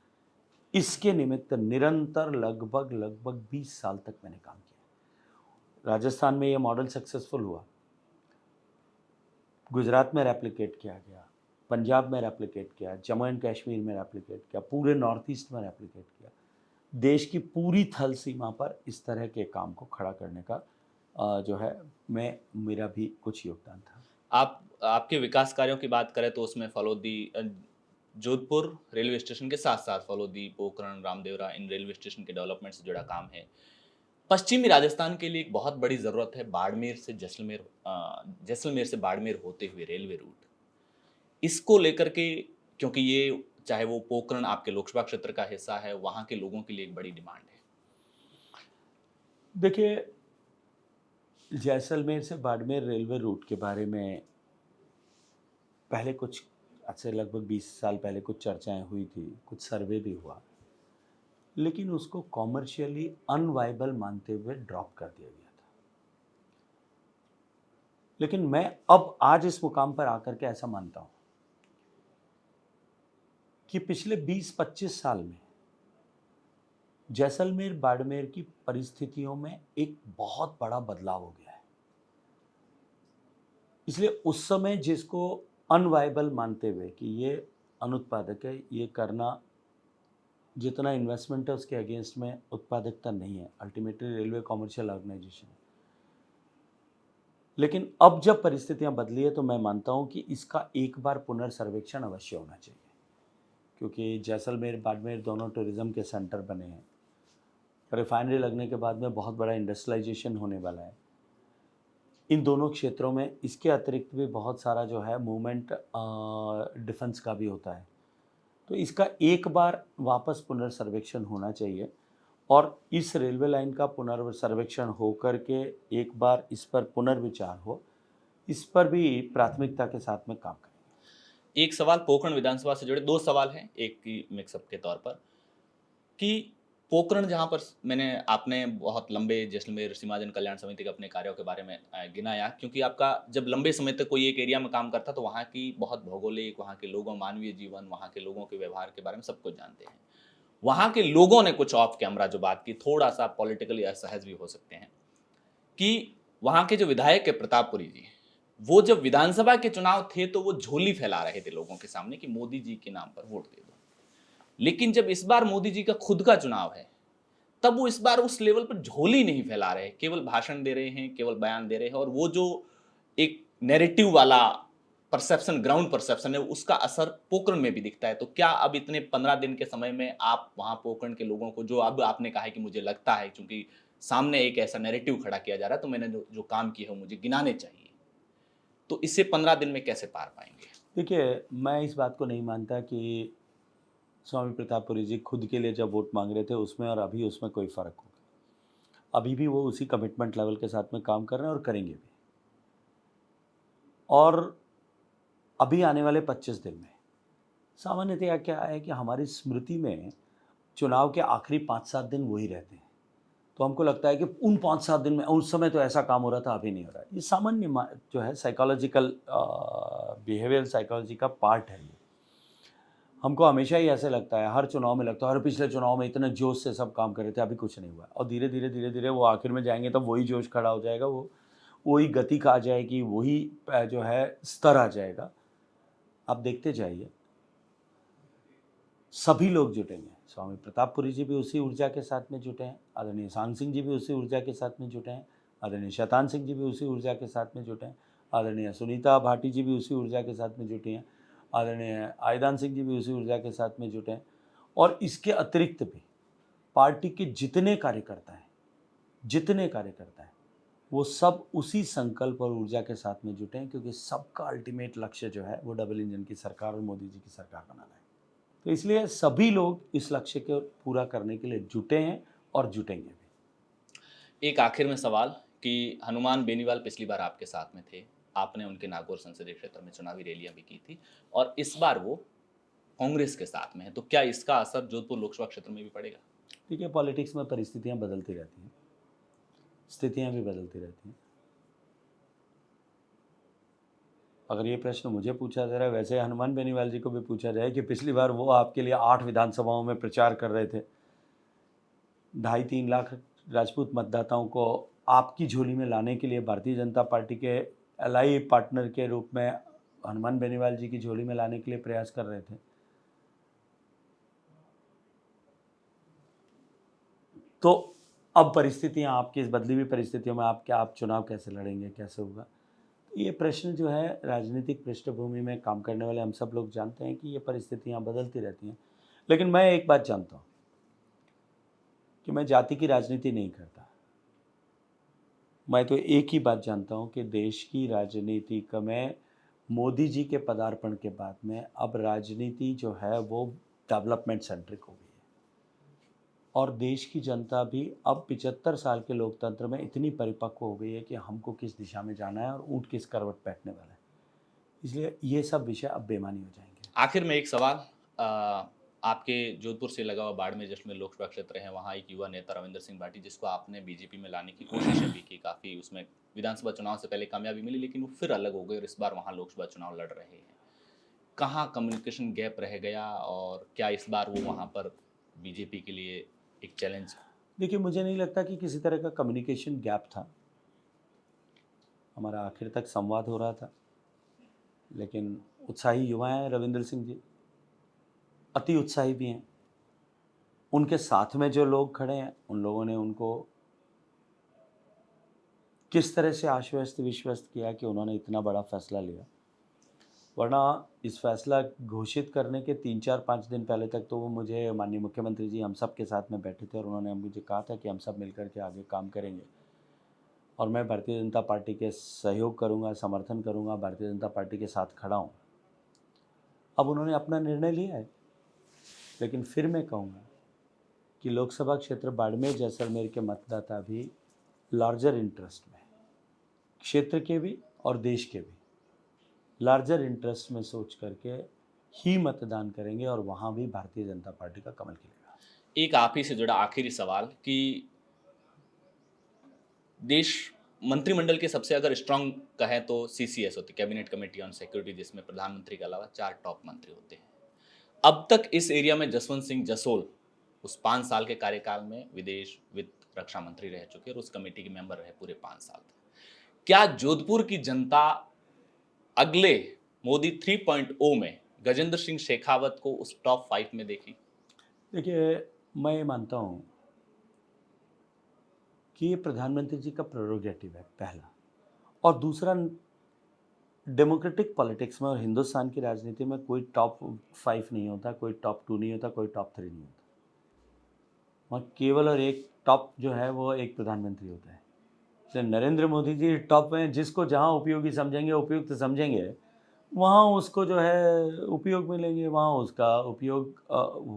इसके निमित्त निरंतर लगभग 20 साल तक मैंने काम किया। राजस्थान में ये मॉडल सक्सेसफुल हुआ, गुजरात में रेप्लिकेट किया गया, पंजाब में रेप्लिकेट किया, जम्मू एंड कश्मीर में रेप्लिकेट किया, पूरे नॉर्थ ईस्ट में रेप्लिकेट किया। देश की पूरी थल सीमा पर इस तरह के काम को खड़ा करने का जो है मेरा भी कुछ योगदान था। आपके विकास कार्यों की बात करें तो उसमें फलोदी, जोधपुर रेलवे स्टेशन के साथ साथ फलोदी, पोखरण, रामदेवरा, इन रेलवे स्टेशन के डेवलपमेंट से जुड़ा काम है। पश्चिमी राजस्थान के लिए एक बहुत बड़ी ज़रूरत है बाड़मेर से जैसलमेर, जैसलमेर से बाड़मेर होते हुए रेलवे रूट। इसको लेकर के, क्योंकि ये चाहे वो पोखरण आपके लोकसभा क्षेत्र का हिस्सा है, वहाँ के लोगों के लिए एक बड़ी डिमांड है। देखिए, जैसलमेर से बाड़मेर रेलवे रूट के बारे में पहले कुछ, आज से लगभग 20 साल पहले कुछ चर्चाएं हुई थी, कुछ सर्वे भी हुआ, लेकिन उसको कॉमर्शियली अनवाइबल मानते हुए ड्रॉप कर दिया गया था। लेकिन मैं अब आज इस मुकाम पर आकर के ऐसा मानता हूं कि पिछले 20-25 साल में जैसलमेर बाड़मेर की परिस्थितियों में एक बहुत बड़ा बदलाव हो गया है। इसलिए उस समय जिसको अनवाइबल मानते हुए कि ये अनुत्पादक है, ये करना जितना इन्वेस्टमेंट है उसके अगेंस्ट में उत्पादकता नहीं है, अल्टीमेटली रेलवे कॉमर्शियल ऑर्गेनाइजेशन है। लेकिन अब जब परिस्थितियां बदली है तो मैं मानता हूं कि इसका एक बार पुनर्सर्वेक्षण अवश्य होना चाहिए, क्योंकि जैसलमेर बाड़मेर दोनों टूरिज्म के सेंटर बने हैं रिफाइनरी लगने के बाद में बहुत बड़ा इंडस्ट्रियलाइजेशन होने वाला है। इन दोनों क्षेत्रों में इसके अतिरिक्त भी बहुत सारा जो है मूवमेंट डिफेंस का भी होता है। तो इसका एक बार वापस पुनर्सर्वेक्षण होना चाहिए और इस रेलवे लाइन का पुनर्सर्वेक्षण हो कर के एक बार इस पर पुनर्विचार हो, इस पर भी प्राथमिकता के साथ में काम करें। एक सवाल पोखरण विधानसभा से जुड़े, दो सवाल हैं एक की मिक्सअप के तौर पर, कि पोखरण जहाँ पर आपने बहुत लंबे जैसलमेर सीमा जन कल्याण समिति के अपने कार्यों के बारे में गिनाया, क्योंकि आपका जब लंबे समय तक कोई एक एरिया में काम करता तो वहाँ की बहुत भौगोलिक, वहाँ के लोगों, मानवीय जीवन, वहाँ के लोगों के व्यवहार के बारे में सब कुछ जानते हैं। वहाँ के लोगों ने कुछ ऑफ कैमरा जो बात की, थोड़ा सा पॉलिटिकली असहज भी हो सकते हैं, कि वहाँ के जो विधायक है प्रतापपुरी जी, वो जब विधानसभा के चुनाव थे तो वो झोली फैला रहे थे लोगों के सामने कि मोदी जी के नाम पर वोट दे दो। लेकिन जब इस बार मोदी जी का खुद का चुनाव है, तब वो इस बार उस लेवल पर झोली नहीं फैला रहे, केवल भाषण दे रहे हैं, केवल बयान दे रहे हैं, और वो जो एक नैरेटिव वाला परसेप्शन, ग्राउंड परसेप्शन है, उसका असर पोखरण में भी दिखता है। तो क्या अब इतने 15 दिन के समय में आप वहां पोखरण के लोगों को, जो अब आपने कहा है कि मुझे लगता है क्योंकि सामने एक ऐसा नैरेटिव खड़ा किया जा रहा है, तो मैंने जो काम किए हैं मुझे गिनाने चाहिए, तो इसे 15 दिन में कैसे पार पाएंगे? देखिए, मैं इस बात को नहीं मानता कि स्वामी प्रतापपुरी जी खुद के लिए जब वोट मांग रहे थे उसमें और अभी उसमें कोई फ़र्क होगा। अभी भी वो उसी कमिटमेंट लेवल के साथ में काम कर रहे हैं और करेंगे भी। और अभी आने वाले 25 दिन में सामान्यतया क्या है कि हमारी स्मृति में चुनाव के आखिरी 5-7 दिन वही रहते हैं। तो हमको लगता है कि उन 5-7 दिन में उस समय तो ऐसा काम हो रहा था, अभी नहीं हो रहा है। ये सामान्य जो है साइकोलॉजिकल बिहेवियर साइकोलॉजी का पार्ट है ये। हमको हमेशा ही ऐसे लगता है, हर चुनाव में लगता है, अरे पिछले चुनाव में इतने जोश से सब काम कर रहे थे, अभी कुछ नहीं हुआ। और धीरे धीरे वो आखिर में जाएंगे तब वही जोश खड़ा हो जाएगा, वही गति का आ जाएगी, वही जो है स्तर आ जाएगा। आप देखते जाइए, सभी लोग जुटेंगे। स्वामी प्रतापपुरी जी भी उसी ऊर्जा के साथ में जुटे हैं, आदरणीय सांग सिंह जी भी उसी ऊर्जा के साथ में जुटे हैं, आदरणीय शैतान सिंह जी भी उसी ऊर्जा के साथ में जुटे हैं, आदरणीय सुनीता भाटी जी भी उसी ऊर्जा के साथ में जुटी हैं, आदरणीय आयदान सिंह जी भी उसी ऊर्जा के साथ में जुटे हैं। और इसके अतिरिक्त भी पार्टी के जितने कार्यकर्ता हैं वो सब उसी संकल्प और ऊर्जा के साथ में जुटे हैं, क्योंकि सबका अल्टीमेट लक्ष्य जो है वो डबल इंजन की सरकार और मोदी जी की सरकार बनाना है। तो इसलिए सभी लोग इस लक्ष्य को पूरा करने के लिए जुटे हैं और जुटेंगे भी। एक आखिर में सवाल कि हनुमान बेनीवाल पिछली बार आपके साथ में थे, आपने उनके नागौर संसदीय क्षेत्र में चुनावी रैलियां भी की थी, और इस बार वो कांग्रेस के साथ में है, तो क्या इसका असर जोधपुर लोकसभा क्षेत्र में भी पड़ेगा? देखिए, पॉलिटिक्स में परिस्थितियां बदलती रहती हैं, स्थितियां भी बदलती रहती हैं। अगर ये प्रश्न मुझे पूछा जा रहा है, वैसे हनुमान बेनीवाल जी को भी पूछा जाए कि पिछली बार वो आपके लिए 8 विधानसभाओं में प्रचार कर रहे थे, 2.5-3 लाख राजपूत मतदाताओं को आपकी झोली में लाने के लिए भारतीय जनता पार्टी के एलआई पार्टनर के रूप में हनुमान बेनीवाल जी की झोली में लाने के लिए प्रयास कर रहे थे। तो अब परिस्थितियां आपकी, इस बदली हुई परिस्थितियों में आप चुनाव कैसे लड़ेंगे, कैसे होगा? ये प्रश्न जो है, राजनीतिक पृष्ठभूमि में काम करने वाले हम सब लोग जानते हैं कि ये परिस्थितियां बदलती रहती हैं। लेकिन मैं एक बात जानता हूँ कि मैं जाति की राजनीति नहीं करता। मैं तो एक ही बात जानता हूँ कि देश की राजनीति में मोदी जी के पदार्पण के बाद में अब राजनीति जो है वो डेवलपमेंट सेंट्रिक हो गई है, और देश की जनता भी अब 75 साल के लोकतंत्र में इतनी परिपक्व हो गई है कि हमको किस दिशा में जाना है और ऊँट किस करवट बैठने वाला है। इसलिए ये सब विषय अब बेमानी हो जाएंगे। आखिर में एक सवाल, आपके जोधपुर से लगा हुआ बाड़मेर जिसमें लोकसभा क्षेत्र है, वहाँ एक युवा नेता रविंदर सिंह भाटी, जिसको आपने बीजेपी में लाने की कोशिशें भी की, काफ़ी उसमें विधानसभा चुनाव से पहले कामयाबी मिली, लेकिन वो फिर अलग हो गए और इस बार वहाँ लोकसभा चुनाव लड़ रहे हैं। कहाँ कम्युनिकेशन गैप रह गया, और क्या इस बार वो वहाँ पर बीजेपी के लिए एक चैलेंज? देखिए, मुझे नहीं लगता कि किसी तरह का कम्युनिकेशन गैप था। हमारा आखिर तक संवाद हो रहा था, लेकिन उत्साही युवा हैं रविंदर सिंह जी, अति उत्साही भी हैं। उनके साथ में जो लोग खड़े हैं उन लोगों ने उनको किस तरह से आश्वस्त विश्वस्त किया कि उन्होंने इतना बड़ा फैसला लिया। वरना इस फैसला घोषित करने के 3-4-5 दिन पहले तक तो वो मुझे माननीय मुख्यमंत्री जी हम सब के साथ में बैठे थे और उन्होंने मुझे कहा था कि हम सब मिलकर के आगे काम करेंगे और मैं भारतीय जनता पार्टी के सहयोग करूंगा, समर्थन करूंगा, भारतीय जनता पार्टी के साथ खड़ा हूं। अब उन्होंने अपना निर्णय लिया है, लेकिन फिर मैं कहूँगा कि लोकसभा क्षेत्र बाड़मेर जैसलमेर के मतदाता भी लार्जर इंटरेस्ट में, क्षेत्र के भी और देश के भी लार्जर इंटरेस्ट में सोच करके ही मतदान करेंगे और वहाँ भी भारतीय जनता पार्टी का कमल खिलेगा। एक आप ही से जुड़ा आखिरी सवाल कि देश मंत्रिमंडल के सबसे अगर स्ट्रांग कहें तो सीसीएस होती, कैबिनेट कमेटी ऑन सिक्योरिटी, जिसमें प्रधानमंत्री के अलावा 4 टॉप मंत्री होते हैं। अब तक इस एरिया में जसवंत सिंह जसोल उस 5 साल के कार्यकाल में विदेश वित्त रक्षा मंत्री रह चुके और उस कमेटी के मेंबर रहे पूरे 5 साल तक। क्या जोधपुर की जनता अगले मोदी 3.0 में गजेंद्र सिंह शेखावत को उस टॉप 5 में देखी? देखिए, मैं ये मानता हूँ कि ये प्रधानमंत्री जी का प्रेरोगेटिव है, पहला। और दूसरा, डेमोक्रेटिक पॉलिटिक्स में और हिंदुस्तान की राजनीति में कोई टॉप 5 नहीं होता, कोई टॉप 2 नहीं होता, कोई टॉप 3 नहीं होता। वहाँ केवल और एक टॉप जो है वो एक प्रधानमंत्री होता है। इसलिए नरेंद्र मोदी जी टॉप में, जिसको जहाँ उपयोगी समझेंगे, उपयुक्त समझेंगे, वहाँ उसको जो है उपयोग मिलेंगे, वहाँ उसका उपयोग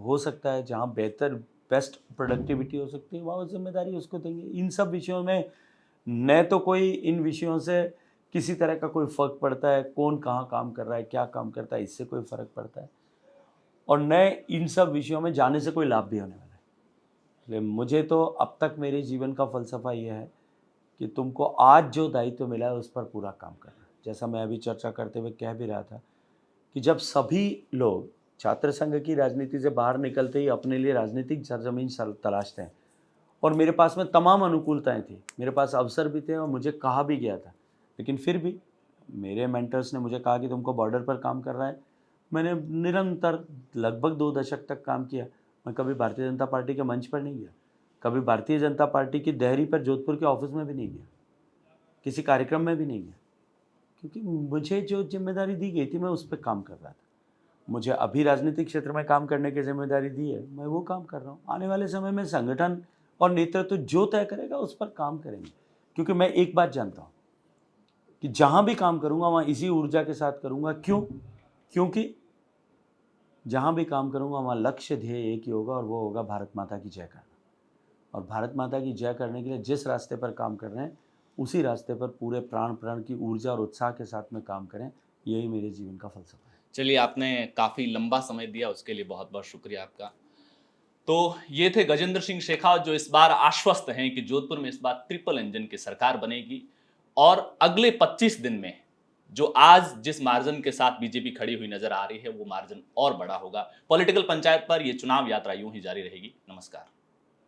हो सकता है। जहाँ बेस्ट प्रोडक्टिविटी हो सकती है वहाँ जिम्मेदारी उसको देंगे। इन सब विषयों में न तो कोई इन विषयों से किसी तरह का कोई फ़र्क पड़ता है, कौन कहाँ काम कर रहा है, क्या काम करता है, इससे कोई फ़र्क पड़ता है, और न इन सब विषयों में जाने से कोई लाभ भी होने वाला है। इसलिए मुझे तो अब तक मेरे जीवन का फ़लसफ़ा ये है कि तुमको आज जो दायित्व मिला है उस पर पूरा काम करना। जैसा मैं अभी चर्चा करते हुए कह भी रहा था कि जब सभी लोग छात्र संघ की राजनीति से बाहर निकलते ही अपने लिए राजनीतिक सरजमीन तलाशते हैं, और मेरे पास में तमाम अनुकूलताएं थी, मेरे पास अवसर भी थे और मुझे कहा भी गया था, लेकिन फिर भी मेरे मेंटर्स ने मुझे कहा कि तुमको बॉर्डर पर काम करना है। मैंने निरंतर लगभग 2 दशक तक काम किया। मैं कभी भारतीय जनता पार्टी के मंच पर नहीं गया, कभी भारतीय जनता पार्टी की दहरी पर जोधपुर के ऑफिस में भी नहीं गया, किसी कार्यक्रम में भी नहीं गया, क्योंकि मुझे जो जिम्मेदारी दी गई थी मैं उस पर काम कर रहा था। मुझे अभी राजनीतिक क्षेत्र में काम करने की जिम्मेदारी दी है, मैं वो काम कर रहा हूँ। आने वाले समय में संगठन और नेतृत्व जो तय करेगा उस पर काम करेंगे, क्योंकि मैं एक बात जानता हूँ कि जहाँ भी काम करूँगा वहाँ इसी ऊर्जा के साथ करूँगा। क्यों? क्योंकि जहाँ भी काम करूँगा वहाँ लक्ष्य ध्येय एक ही होगा, और वो होगा भारत माता की जय करना। और भारत माता की जय करने के लिए जिस रास्ते पर काम कर रहे हैं उसी रास्ते पर पूरे प्राण की ऊर्जा और उत्साह के साथ में काम करें। यही मेरे जीवन का फ़लसफ़ा है। चलिए, आपने काफ़ी लंबा समय दिया, उसके लिए बहुत-बहुत शुक्रिया आपका। तो ये थे गजेंद्र सिंह शेखावत, जो इस बार आश्वस्त हैं कि जोधपुर में इस बार ट्रिपल इंजन की सरकार बनेगी और अगले 25 दिन में जो आज जिस मार्जिन के साथ बीजेपी खड़ी हुई नजर आ रही है वो मार्जिन और बड़ा होगा। पॉलिटिकल पंचायत पर ये चुनाव यात्रा यूं ही जारी रहेगी। नमस्कार।